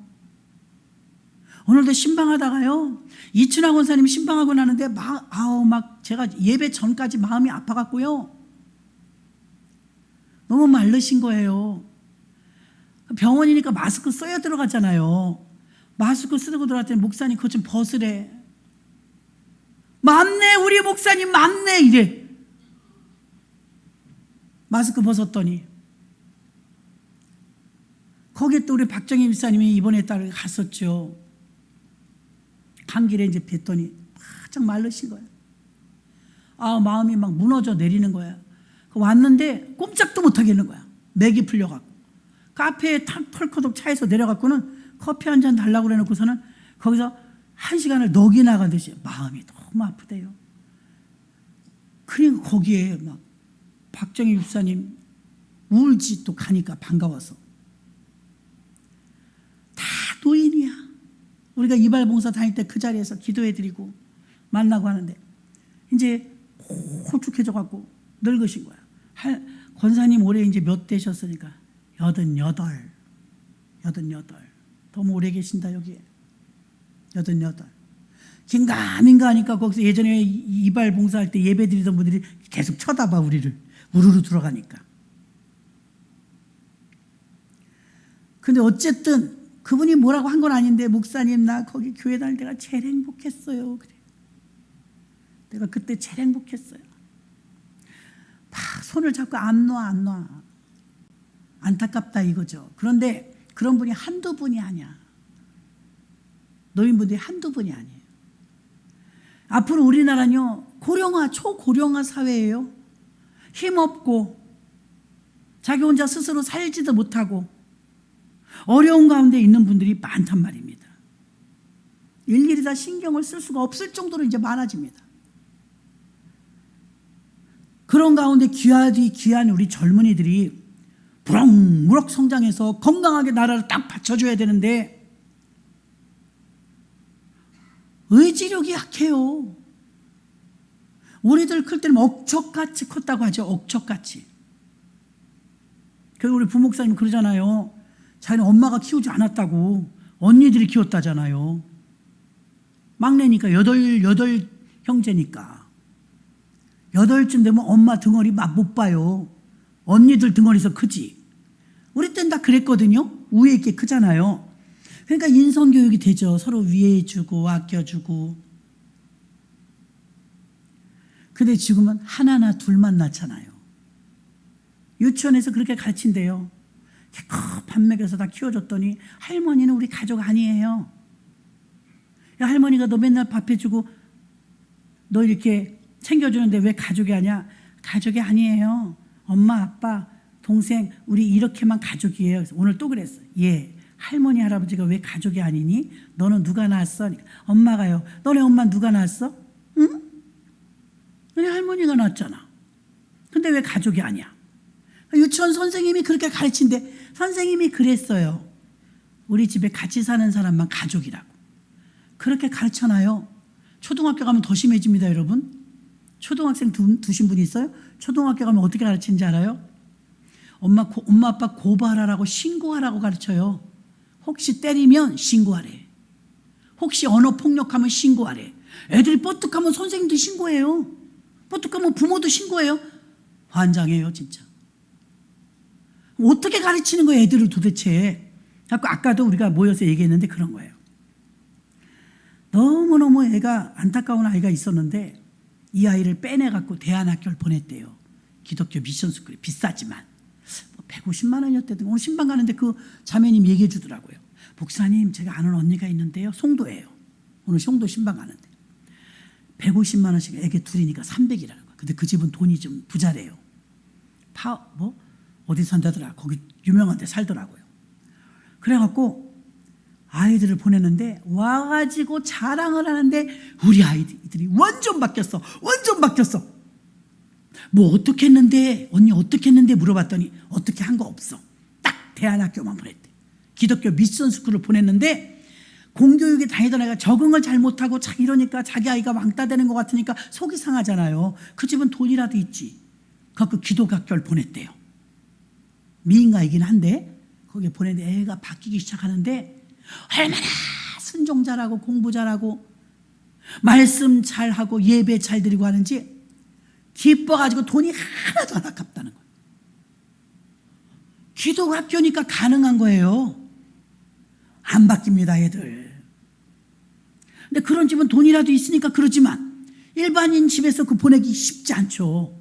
오늘도 신방하다가요. 이춘학 원사님이 신방하고 나는데 막 제가 예배 전까지 마음이 아파갖고요. 너무 마르신 거예요. 병원이니까 마스크 써야 들어가잖아요. 마스크 쓰고 들어갔더니 목사님 그거 좀 벗으래. 맞네, 우리 목사님 맞네 이래. 마스크 벗었더니 거기에 또 우리 박정희 집사님이 이번에 딸 갔었죠. 감기를 이제 뵀더니 바짝 마르신 거예요. 마음이 막 무너져 내리는 거야. 왔는데 꼼짝도 못 하겠는 거야. 맥이 풀려갖고 카페에 털커덕 차에서 내려갖고는 커피 한 잔 달라고 그래놓고서는 거기서 1시간을 넋이 나가듯이 마음이 너무 아프대요. 그리고 거기에 막 박정희 집사님 울지 또 가니까 반가워서. 다 노인이야. 우리가 이발봉사 다닐 때 그 자리에서 기도해드리고 만나고 하는데 이제 홀쭉해져갖고 늙으신 거야. 권사님 올해 이제 몇 되셨으니까 88. 너무 오래 계신다 여기에. 88. 긴가민가 하니까 거기서 예전에 이발 봉사할 때 예배 드리던 분들이 계속 쳐다봐 우리를. 우르르 들어가니까. 근데 어쨌든 그분이 뭐라고 한 건 아닌데 목사님 나 거기 교회 다닐 때가 제일 행복했어요. 그래. 내가 그때 제일 행복했어요. 막 손을 잡고 안 놔. 안타깝다 이거죠. 그런데 그런 분이 한두 분이 아니야. 노인분들이 한두 분이 아니에요. 앞으로 우리나라는요 고령화, 초고령화 사회예요. 힘없고 자기 혼자 스스로 살지도 못하고 어려운 가운데 있는 분들이 많단 말입니다. 일일이 다 신경을 쓸 수가 없을 정도로 이제 많아집니다. 그런 가운데 귀한 우리 젊은이들이 무럭무럭 성장해서 건강하게 나라를 딱 받쳐줘야 되는데 의지력이 약해요. 우리들 클 때는 억척같이 컸다고 하죠. 억척같이. 그리고 우리 부목사님 그러잖아요. 자기는 엄마가 키우지 않았다고 언니들이 키웠다잖아요. 막내니까 여덟 형제니까 8쯤 되면 엄마 등어리 막 못 봐요. 언니들 등어리에서 크지. 우리 땐 다 그랬거든요. 우애 있게 크잖아요. 그러니까 인성교육이 되죠. 서로 위해주고 아껴주고. 근데 지금은 하나나 둘만 낳잖아요. 유치원에서 그렇게 가르친대요. 밥 먹여서 다 키워줬더니 할머니는 우리 가족 아니에요. 야, 할머니가 너 맨날 밥 해주고 너 이렇게 챙겨주는데 왜 가족이 아니야? 가족이 아니에요. 엄마, 아빠, 동생 우리 이렇게만 가족이에요. 그래서 오늘 또 그랬어. 예, 할머니, 할아버지가 왜 가족이 아니니? 너는 누가 낳았어? 엄마가요. 너네 엄마 누가 낳았어? 응? 너네 할머니가 낳았잖아. 근데 왜 가족이 아니야? 유치원 선생님이 그렇게 가르친대. 선생님이 그랬어요. 우리 집에 같이 사는 사람만 가족이라고. 그렇게 가르쳐놔요. 초등학교 가면 더 심해집니다, 여러분. 초등학생 두신 분이 있어요? 초등학교 가면 어떻게 가르치는지 알아요? 엄마 아빠 고발하라고 신고하라고 가르쳐요. 혹시 때리면 신고하래. 혹시 언어 폭력하면 신고하래. 애들이 뻗뜩하면 선생님도 신고해요. 뻗뜩하면 부모도 신고해요. 환장해요 진짜. 어떻게 가르치는 거예요 애들을 도대체. 아까도 우리가 모여서 얘기했는데 그런 거예요. 너무너무 애가 안타까운 아이가 있었는데 이 아이를 빼내갖고 대안학교를 보냈대요. 기독교 미션스쿨이 비싸지만 150만 원이었대요. 오늘 신방 가는데 그 자매님 얘기해 주더라고요. 목사님 제가 아는 언니가 있는데요. 송도예요. 오늘 송도 신방 가는데 150만 원씩 애기 둘이니까 300이라는 거예요. 근데 그 집은 돈이 좀 부자래요. 어디 산다더라. 거기 유명한 데 살더라고요. 그래갖고 아이들을 보냈는데 와가지고 자랑을 하는데 우리 아이들이 완전 바뀌었어. 완전 바뀌었어. 뭐 어떻게 했는데, 언니 어떻게 했는데 물어봤더니 어떻게 한 거 없어. 딱 대안학교만 보냈대. 기독교 미션 스쿨을 보냈는데 공교육에 다니던 애가 적응을 잘 못하고 이러니까 자기 아이가 왕따 되는 것 같으니까 속이 상하잖아요. 그 집은 돈이라도 있지. 그 기독학교를 보냈대요. 미인가이긴 한데 거기에 보냈는데 애가 바뀌기 시작하는데 얼마나 순종 잘하고 공부 잘하고 말씀 잘하고 예배 잘 드리고 하는지 기뻐가지고 돈이 하나도 안 아깝다는 거예요. 기독학교니까 가능한 거예요. 안 바뀝니다, 애들. 근데 그런 집은 돈이라도 있으니까 그러지만 일반인 집에서 그 보내기 쉽지 않죠.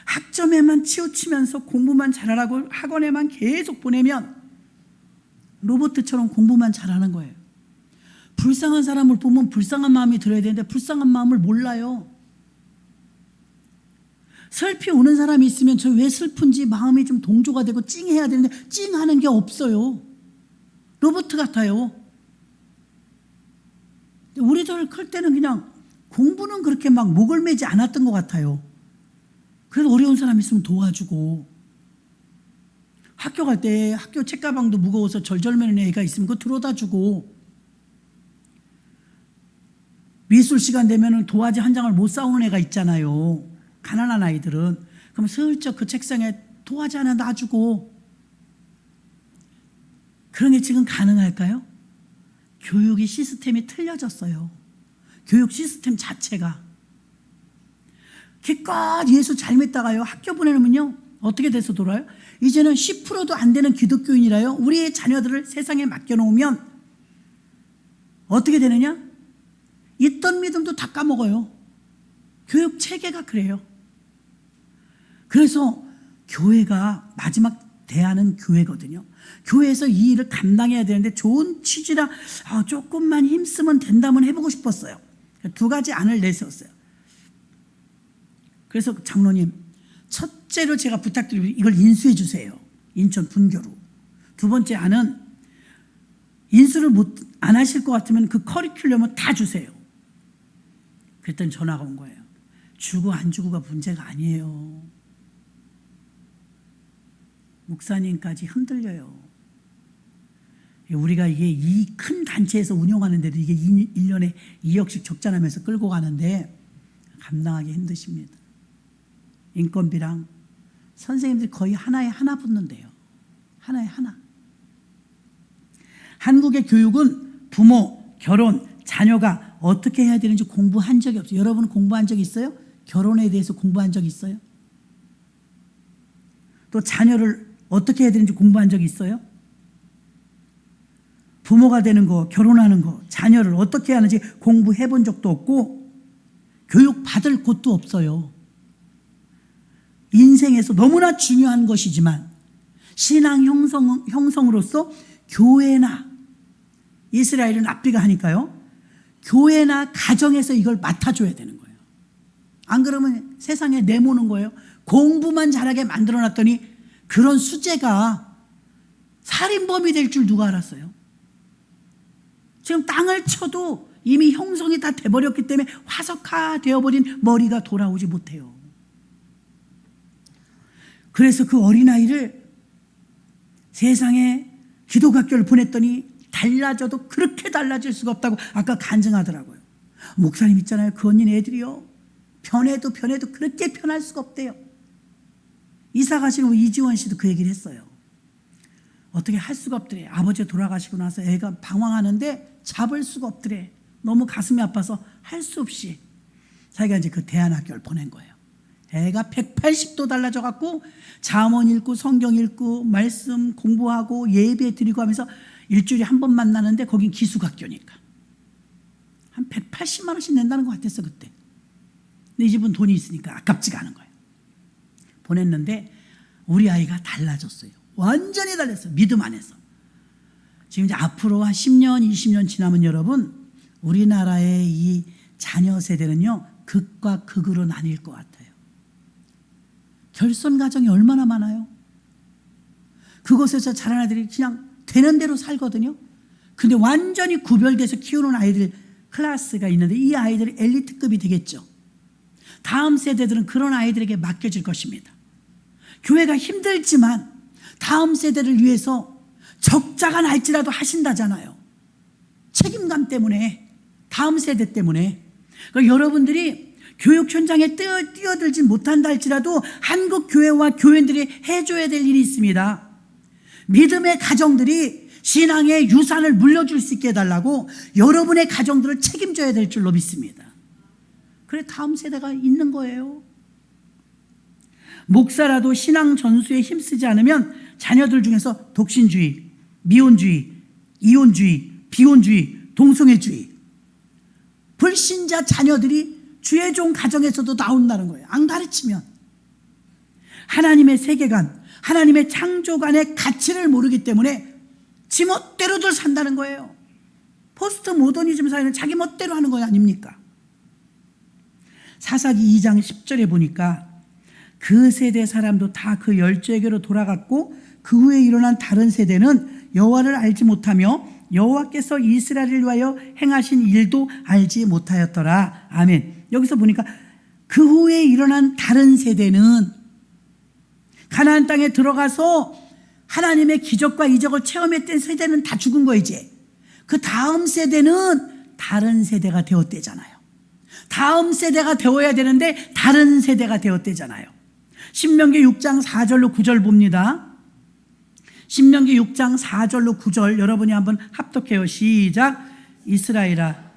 학점에만 치우치면서 공부만 잘하라고 학원에만 계속 보내면 로봇처럼 공부만 잘하는 거예요. 불쌍한 사람을 보면 불쌍한 마음이 들어야 되는데 불쌍한 마음을 몰라요. 슬피 우는 사람이 있으면 저 왜 슬픈지 마음이 좀 동조가 되고 찡해야 되는데 찡하는 게 없어요. 로봇 같아요. 우리들 클 때는 그냥 공부는 그렇게 막 목을 매지 않았던 것 같아요. 그래서 어려운 사람 있으면 도와주고, 학교 갈 때 학교 책가방도 무거워서 절절매는 애가 있으면 그거 들어다 주고, 미술 시간 되면 도화지 한 장을 못 사오는 애가 있잖아요. 가난한 아이들은. 그럼 슬쩍 그 책상에 도화지 하나 놔주고. 그런 게 지금 가능할까요? 교육이 시스템이 틀려졌어요. 교육 시스템 자체가. 기껏 예수 잘 믿다가요 학교 보내면요 어떻게 돼서 돌아요? 이제는 10%도 안 되는 기독교인이라요 우리의 자녀들을 세상에 맡겨놓으면 어떻게 되느냐? 있던 믿음도 다 까먹어요. 교육 체계가 그래요. 그래서 교회가 마지막 대안은 교회거든요. 교회에서 이 일을 감당해야 되는데 좋은 취지라 조금만 힘쓰면 된다면 해보고 싶었어요. 두 가지 안을 내세웠어요. 그래서 장로님, 첫째로 제가 부탁드리고 이걸 인수해 주세요. 인천 분교로. 두 번째 안은 인수를 안 하실 것 같으면 그 커리큘럼을 다 주세요. 그랬더니 전화가 온 거예요. 주고 안 주고가 문제가 아니에요. 목사님까지 흔들려요. 우리가 이게 이 큰 단체에서 운영하는데도 이게 1년에 2억씩 적자나면서 끌고 가는데 감당하기 힘드십니다. 인건비랑 선생님들이 거의 하나에 하나 붙는데요. 하나에 하나. 한국의 교육은 부모, 결혼, 자녀가 어떻게 해야 되는지 공부한 적이 없어요. 여러분은 공부한 적 있어요? 결혼에 대해서 공부한 적 있어요? 또 자녀를 어떻게 해야 되는지 공부한 적 있어요? 부모가 되는 거, 결혼하는 거, 자녀를 어떻게 하는지 공부해 본 적도 없고 교육 받을 곳도 없어요. 인생에서 너무나 중요한 것이지만 신앙 형성으로서 교회나 이스라엘은 랍비가 하니까요. 교회나 가정에서 이걸 맡아줘야 되는 거예요. 안 그러면 세상에 내모는 거예요. 공부만 잘하게 만들어놨더니 그런 수재가 살인범이 될 줄 누가 알았어요? 지금 땅을 쳐도 이미 형성이 다 돼버렸기 때문에 화석화되어버린 머리가 돌아오지 못해요. 그래서 그 어린아이를 세상에 기독학교를 보냈더니 달라져도 그렇게 달라질 수가 없다고 아까 간증하더라고요. 목사님 있잖아요. 그 언니네 애들이요. 변해도 그렇게 변할 수가 없대요. 이사 가시는 이지원 씨도 그 얘기를 했어요. 어떻게 할 수가 없더래. 아버지가 돌아가시고 나서 애가 방황하는데 잡을 수가 없더래. 너무 가슴이 아파서 할 수 없이 자기가 이제 그 대안학교를 보낸 거예요. 애가 180도 달라져 갖고 잠언 읽고 성경 읽고 말씀 공부하고 예배 드리고 하면서 일주일에 한 번 만나는데 거긴 기숙학교니까 한 180만 원씩 낸다는 것 같았어 그때. 근데 이 집은 돈이 있으니까 아깝지가 않은 거예요. 보냈는데 우리 아이가 달라졌어요. 완전히 달랐어요. 믿음 안에서. 지금 이제 앞으로 한 10년 20년 지나면 여러분 우리나라의 이 자녀 세대는요 극과 극으로 나뉠 것 같아요. 결손 가정이 얼마나 많아요. 그곳에서 자란 아들이 그냥 되는 대로 살거든요. 근데 완전히 구별돼서 키우는 아이들 클래스가 있는데 이 아이들이 엘리트급이 되겠죠. 다음 세대들은 그런 아이들에게 맡겨질 것입니다. 교회가 힘들지만 다음 세대를 위해서 적자가 날지라도 하신다잖아요. 책임감 때문에, 다음 세대 때문에. 그러니까 여러분들이 교육 현장에 뛰어들지 못한다 할지라도 한국 교회와 교인들이 해줘야 될 일이 있습니다. 믿음의 가정들이 신앙의 유산을 물려줄 수 있게 해달라고 여러분의 가정들을 책임져야 될 줄로 믿습니다. 그래 다음 세대가 있는 거예요. 목사라도 신앙 전수에 힘쓰지 않으면 자녀들 중에서 독신주의, 미혼주의, 이혼주의, 비혼주의, 동성애주의, 불신자 자녀들이 주의 종 가정에서도 나온다는 거예요. 안 가르치면. 하나님의 세계관, 하나님의 창조관의 가치를 모르기 때문에 지멋대로들 산다는 거예요. 포스트 모더니즘 사회는 자기 멋대로 하는 거 아닙니까? 사사기 2장 10절에 보니까 그 세대 사람도 다 그 열조에게로 돌아갔고 그 후에 일어난 다른 세대는 여호와를 알지 못하며 여호와께서 이스라엘을 위하여 행하신 일도 알지 못하였더라. 아멘. 여기서 보니까 그 후에 일어난 다른 세대는 가나안 땅에 들어가서 하나님의 기적과 이적을 체험했던 세대는 다 죽은 거예요. 이제 그 다음 세대는 다른 세대가 되었대잖아요. 다음 세대가 되어야 되는데 다른 세대가 되었대잖아요. 신명기 6장 4절로 9절 봅니다. 신명기 6장 4절로 9절 여러분이 한번 합독해요. 시작. 이스라엘아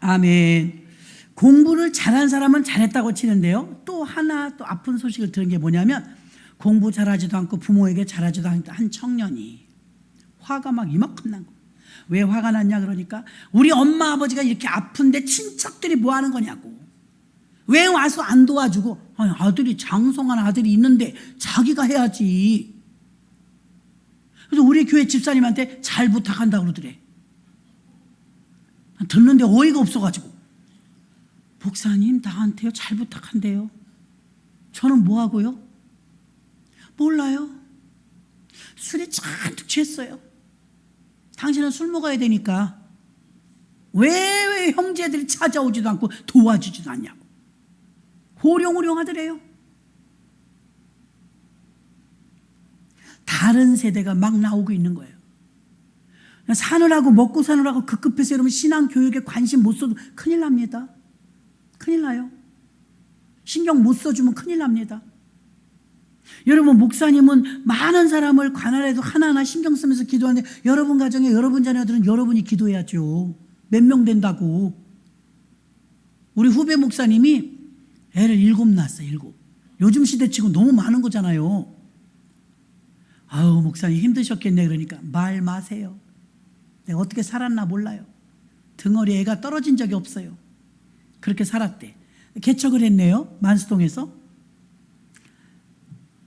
아멘. 공부를 잘한 사람은 잘했다고 치는데요. 또 하나 또 아픈 소식을 들은 게 뭐냐면 공부 잘하지도 않고 부모에게 잘하지도 않은 한 청년이 화가 막 이만큼 난 거예요. 왜 화가 났냐 그러니까 우리 엄마 아버지가 이렇게 아픈데 친척들이 뭐 하는 거냐고. 왜 와서 안 도와주고. 아니, 아들이 장성한 아들이 있는데 자기가 해야지. 그래서 우리 교회 집사님한테 잘 부탁한다고 그러더래. 듣는데 어이가 없어가지고 목사님 나한테요 잘 부탁한대요. 저는 뭐 하고요? 몰라요. 술에 잔뜩 취했어요. 당신은 술 먹어야 되니까 왜 형제들이 찾아오지도 않고 도와주지도 않냐고 호령호령 하더래요. 다른 세대가 막 나오고 있는 거예요. 사느라고 먹고 사느라고 급급해서 여러분 신앙 교육에 관심 못 써도 큰일 납니다. 큰일 나요. 신경 못 써주면 큰일 납니다. 여러분 목사님은 많은 사람을 관할해도 하나하나 신경 쓰면서 기도하는데 여러분 가정에 여러분 자녀들은 여러분이 기도해야죠. 몇 명 된다고. 우리 후배 목사님이 애를 7 낳았어요. 7. 요즘 시대치고 너무 많은 거잖아요. 아우 목사님 힘드셨겠네. 그러니까 말 마세요. 내가 어떻게 살았나 몰라요. 등어리 애가 떨어진 적이 없어요. 그렇게 살았대. 개척을 했네요. 만수동에서.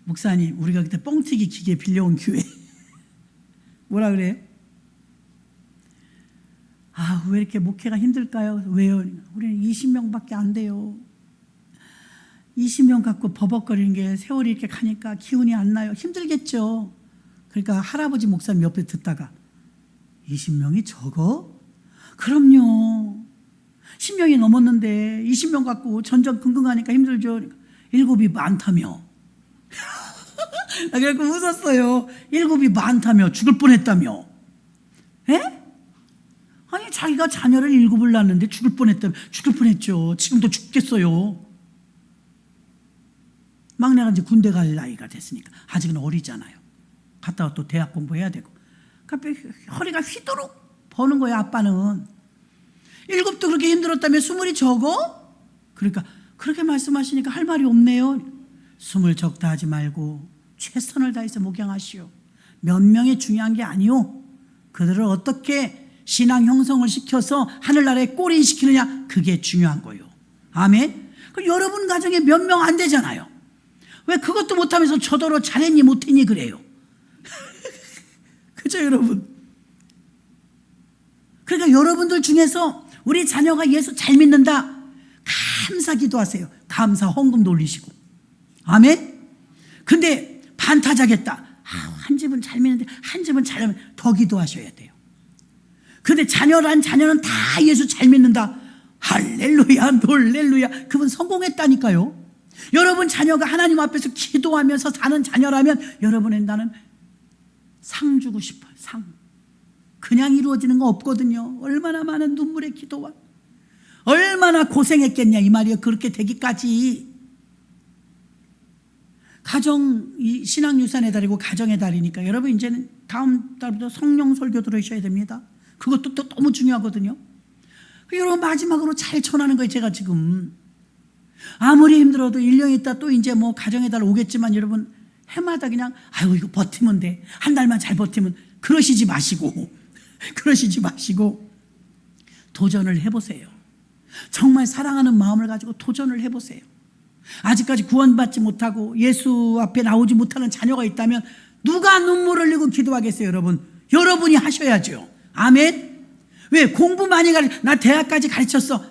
목사님 우리가 그때 뻥튀기 기계 빌려온 교회 뭐라 그래요? 아, 왜 이렇게 목회가 힘들까요? 왜요? 우리는 20명밖에 안 돼요. 20명 갖고 버벅거리는 게 세월이 이렇게 가니까 기운이 안 나요. 힘들겠죠. 그러니까 할아버지 목사님 옆에 듣다가 20명이 적어? 그럼요. 10명이 넘었는데 20명 갖고 전전긍긍하니까 힘들죠. 7이 많다며. 그래서 웃었어요. 7이 많다며 죽을 뻔했다며. 에? 아니 자기가 자녀를 7을 낳았는데 죽을 뻔했다며. 죽을 뻔했죠. 지금도 죽겠어요. 막내가 이제 군대 갈 나이가 됐으니까 아직은 어리잖아요. 갔다가 또 대학 공부해야 되고. 그러니까 허리가 휘도록 버는 거예요. 아빠는 7도 그렇게 힘들었다며 20이 적어? 그러니까 그렇게 말씀하시니까 할 말이 없네요. 숨을 적다 하지 말고 최선을 다해서 목양하시오. 몇 명이 중요한 게 아니오. 그들을 어떻게 신앙 형성을 시켜서 하늘나라에 꼬리시키느냐, 그게 중요한 거예요. 아멘. 그럼 여러분 가정에 몇 명 안 되잖아요. 왜 그것도 못하면서 저더러 잘했니 못했니 그래요. 그죠 여러분? 그러니까 여러분들 중에서 우리 자녀가 예수 잘 믿는다, 감사 기도하세요. 감사 헌금도 올리시고. 아멘. 근데 반타작했다, 한 집은 잘 믿는데 한 집은 잘하면 더 기도하셔야 돼요. 근데 자녀는 다 예수 잘 믿는다, 할렐루야 놀렐루야, 그분 성공했다니까요. 여러분 자녀가 하나님 앞에서 기도하면서 사는 자녀라면 여러분은, 나는 상 주고 싶어요. 상. 그냥 이루어지는 거 없거든요. 얼마나 많은 눈물의 기도와 얼마나 고생했겠냐 이 말이에요. 그렇게 되기까지. 가정, 신앙유산의 달이고 가정의 달이니까 여러분 이제는 다음 달부터 성령 설교 들으셔야 됩니다. 그것도 또 너무 중요하거든요. 여러분 마지막으로 잘 전하는 거예요. 제가 지금 아무리 힘들어도 1년 있다 또 이제 뭐 가정의 달 오겠지만 여러분 해마다 그냥 아유 이거 버티면 돼, 한 달만 잘 버티면, 그러시지 마시고 도전을 해보세요. 정말 사랑하는 마음을 가지고 도전을 해보세요. 아직까지 구원받지 못하고 예수 앞에 나오지 못하는 자녀가 있다면 누가 눈물을 흘리고 기도하겠어요? 여러분, 여러분이 하셔야죠. 아멘. 왜? 공부 많이 나 대학까지 가르쳤어.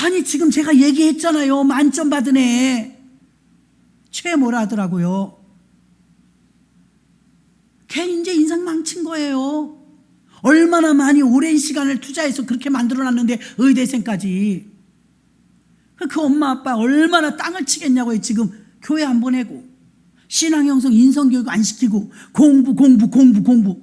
아니 지금 제가 얘기했잖아요. 만점 받은 애 최 뭐라 하더라고요. 걔 이제 인생 망친 거예요. 얼마나 많이 오랜 시간을 투자해서 그렇게 만들어놨는데 의대생까지. 그 엄마 아빠 얼마나 땅을 치겠냐고요. 지금 교회 안 보내고 신앙 형성 인성교육 안 시키고 공부.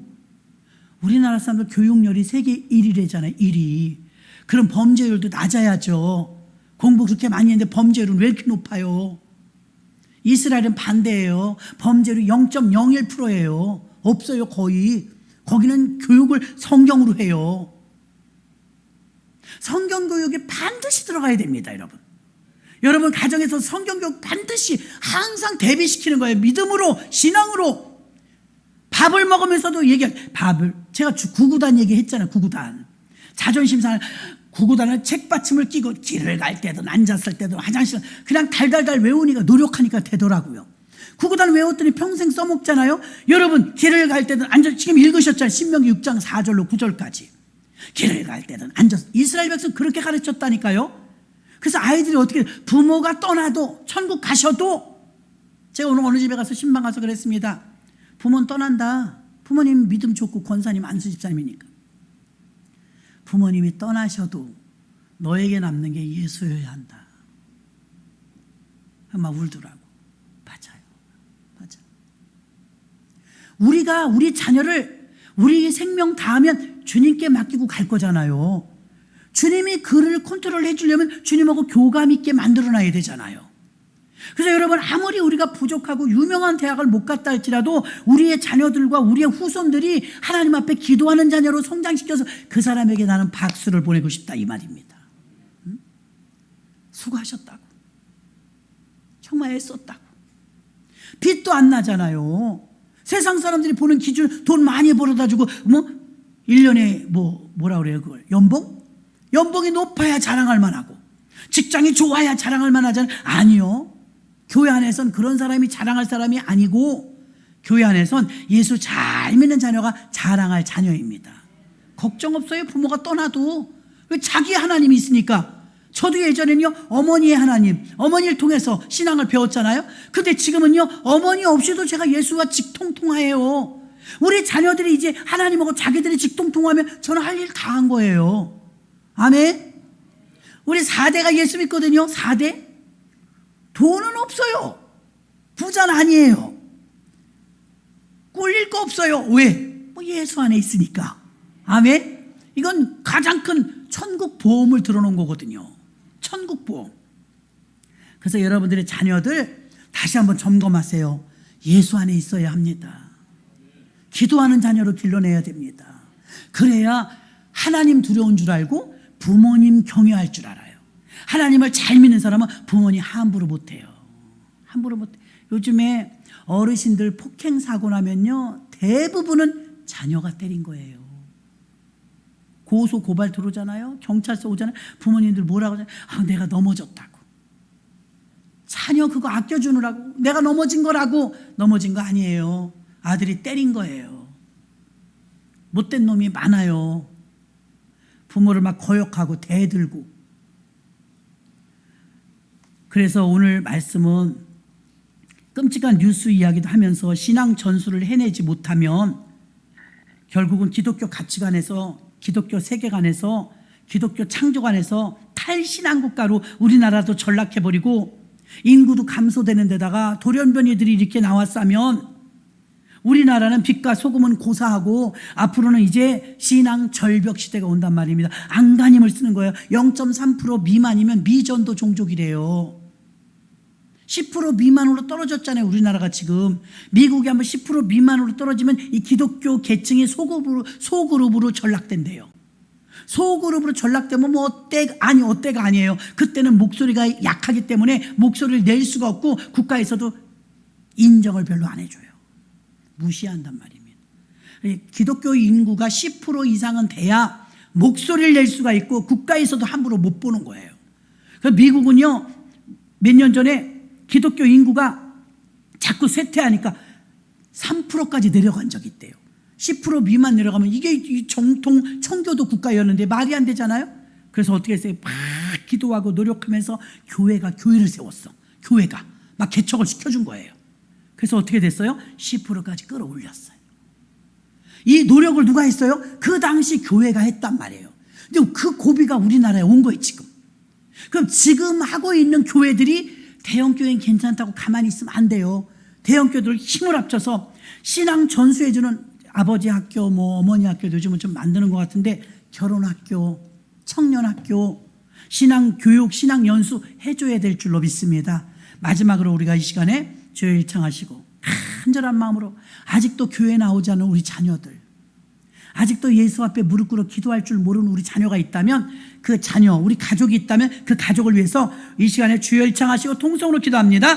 우리나라 사람들 교육열이 세계 1위래잖아요. 1위. 그럼 범죄율도 낮아야죠. 공부 그렇게 많이 했는데 범죄율은 왜 이렇게 높아요? 이스라엘은 반대예요. 범죄율이 0.01%예요. 없어요 거의. 거기는 교육을 성경으로 해요. 성경교육이 반드시 들어가야 됩니다. 여러분 가정에서 성경교육 반드시 항상 대비시키는 거예요. 믿음으로, 신앙으로. 밥을 먹으면서도 밥을, 제가 구구단 얘기했잖아요. 구구단. 자존심 상할 구구단을 책받침을 끼고 길을 갈 때든 앉았을 때든 화장실 그냥 달달달 외우니까, 노력하니까 되더라고요. 구구단 외웠더니 평생 써먹잖아요. 여러분 길을 갈 때든 앉아, 지금 읽으셨잖아요. 신명기 6장 4절로 9절까지. 길을 갈 때든 앉아서. 이스라엘 백성 그렇게 가르쳤다니까요. 그래서 아이들이 어떻게, 부모가 떠나도 천국 가셔도, 제가 오늘 어느 집에 가서 신방 가서 그랬습니다. 부모는 떠난다. 부모님 믿음 좋고 권사님 안수 집사님이니까. 부모님이 떠나셔도 너에게 남는 게 예수여야 한다. 막 울더라고. 맞아. 우리가 우리 자녀를 우리 생명 다하면 주님께 맡기고 갈 거잖아요. 주님이 그를 컨트롤 해주려면 주님하고 교감 있게 만들어놔야 되잖아요. 그래서 여러분 아무리 우리가 부족하고 유명한 대학을 못 갔다 할지라도 우리의 자녀들과 우리의 후손들이 하나님 앞에 기도하는 자녀로 성장시켜서 그 사람에게 나는 박수를 보내고 싶다 이 말입니다. 응? 수고하셨다고. 정말 애썼다고. 빚도 안 나잖아요. 세상 사람들이 보는 기준, 돈 많이 벌어다 주고 1년에 뭐라 그래요 그걸, 연봉이 높아야 자랑할 만하고 직장이 좋아야 자랑할 만하잖아요. 아니요. 교회 안에선 그런 사람이 자랑할 사람이 아니고, 교회 안에선 예수 잘 믿는 자녀가 자랑할 자녀입니다. 걱정 없어요. 부모가 떠나도. 왜? 자기 하나님이 있으니까. 저도 예전에는요 어머니의 하나님, 어머니를 통해서 신앙을 배웠잖아요. 근데 지금은요 어머니 없이도 제가 예수와 직통통하여요. 우리 자녀들이 이제 하나님하고 자기들이 직통통하면 저는 할 일 다 한 거예요. 아멘. 우리 4대가 예수 믿거든요. 4대. 돈은 없어요. 부자는 아니에요. 꿀릴 거 없어요. 왜? 예수 안에 있으니까. 아멘. 이건 가장 큰 천국 보험을 들어놓은 거거든요. 천국 보험. 그래서 여러분들의 자녀들 다시 한번 점검하세요. 예수 안에 있어야 합니다. 기도하는 자녀로 길러내야 됩니다. 그래야 하나님 두려운 줄 알고 부모님 경외할 줄 알아요. 하나님을 잘 믿는 사람은 부모님 함부로 못해요. 함부로 못해. 요즘에 어르신들 폭행 사고 나면요, 대부분은 자녀가 때린 거예요. 고소 고발 들어오잖아요. 경찰서 오잖아요. 부모님들 뭐라고 하잖아요. 아, 내가 넘어졌다고. 자녀 그거 아껴주느라고. 내가 넘어진 거라고. 넘어진 거 아니에요. 아들이 때린 거예요. 못된 놈이 많아요. 부모를 막 거역하고 대들고. 그래서 오늘 말씀은 끔찍한 뉴스 이야기도 하면서 신앙 전술을 해내지 못하면 결국은 기독교 가치관에서, 기독교 세계관에서, 기독교 창조관에서 탈신앙국가로 우리나라도 전락해버리고 인구도 감소되는 데다가 돌연변이들이 이렇게 나왔으면 우리나라는 빛과 소금은 고사하고 앞으로는 이제 신앙 절벽 시대가 온단 말입니다. 안간힘을 쓰는 거예요. 0.3% 미만이면 미전도 종족이래요. 10% 미만으로 떨어졌잖아요. 우리나라가 지금. 미국이 한번 10% 미만으로 떨어지면 이 기독교 계층이 소그룹으로 전락된대요. 소그룹으로 전락되면 뭐 어때가 아니에요. 그때는 목소리가 약하기 때문에 목소리를 낼 수가 없고 국가에서도 인정을 별로 안 해줘요. 무시한단 말입니다. 기독교 인구가 10% 이상은 돼야 목소리를 낼 수가 있고 국가에서도 함부로 못 보는 거예요. 그래서 미국은요, 몇 년 전에 기독교 인구가 자꾸 쇠퇴하니까 3%까지 내려간 적이 있대요. 10% 미만 내려가면 이게 정통 청교도 국가였는데 말이 안 되잖아요. 그래서 어떻게 했어요? 막 기도하고 노력하면서 교회를 세웠어. 교회가 막 개척을 시켜준 거예요. 그래서 어떻게 됐어요? 10%까지 끌어올렸어요. 이 노력을 누가 했어요? 그 당시 교회가 했단 말이에요. 근데 그 고비가 우리나라에 온 거예요, 지금. 그럼 지금 하고 있는 교회들이 대형 교회는 괜찮다고 가만히 있으면 안 돼요. 대형 교회들 힘을 합쳐서 신앙 전수해주는 아버지 학교, 뭐 어머니 학교 요즘은 좀 만드는 것 같은데 결혼학교, 청년학교, 신앙교육, 신앙연수 해줘야 될 줄로 믿습니다. 마지막으로 우리가 이 시간에 주여 일창하시고 간절한 마음으로 아직도 교회 나오지 않은 우리 자녀들, 아직도 예수 앞에 무릎 꿇어 기도할 줄 모르는 우리 자녀가 있다면 그 자녀, 우리 가족이 있다면 그 가족을 위해서 이 시간에 주여 일창하시고 통성으로 기도합니다.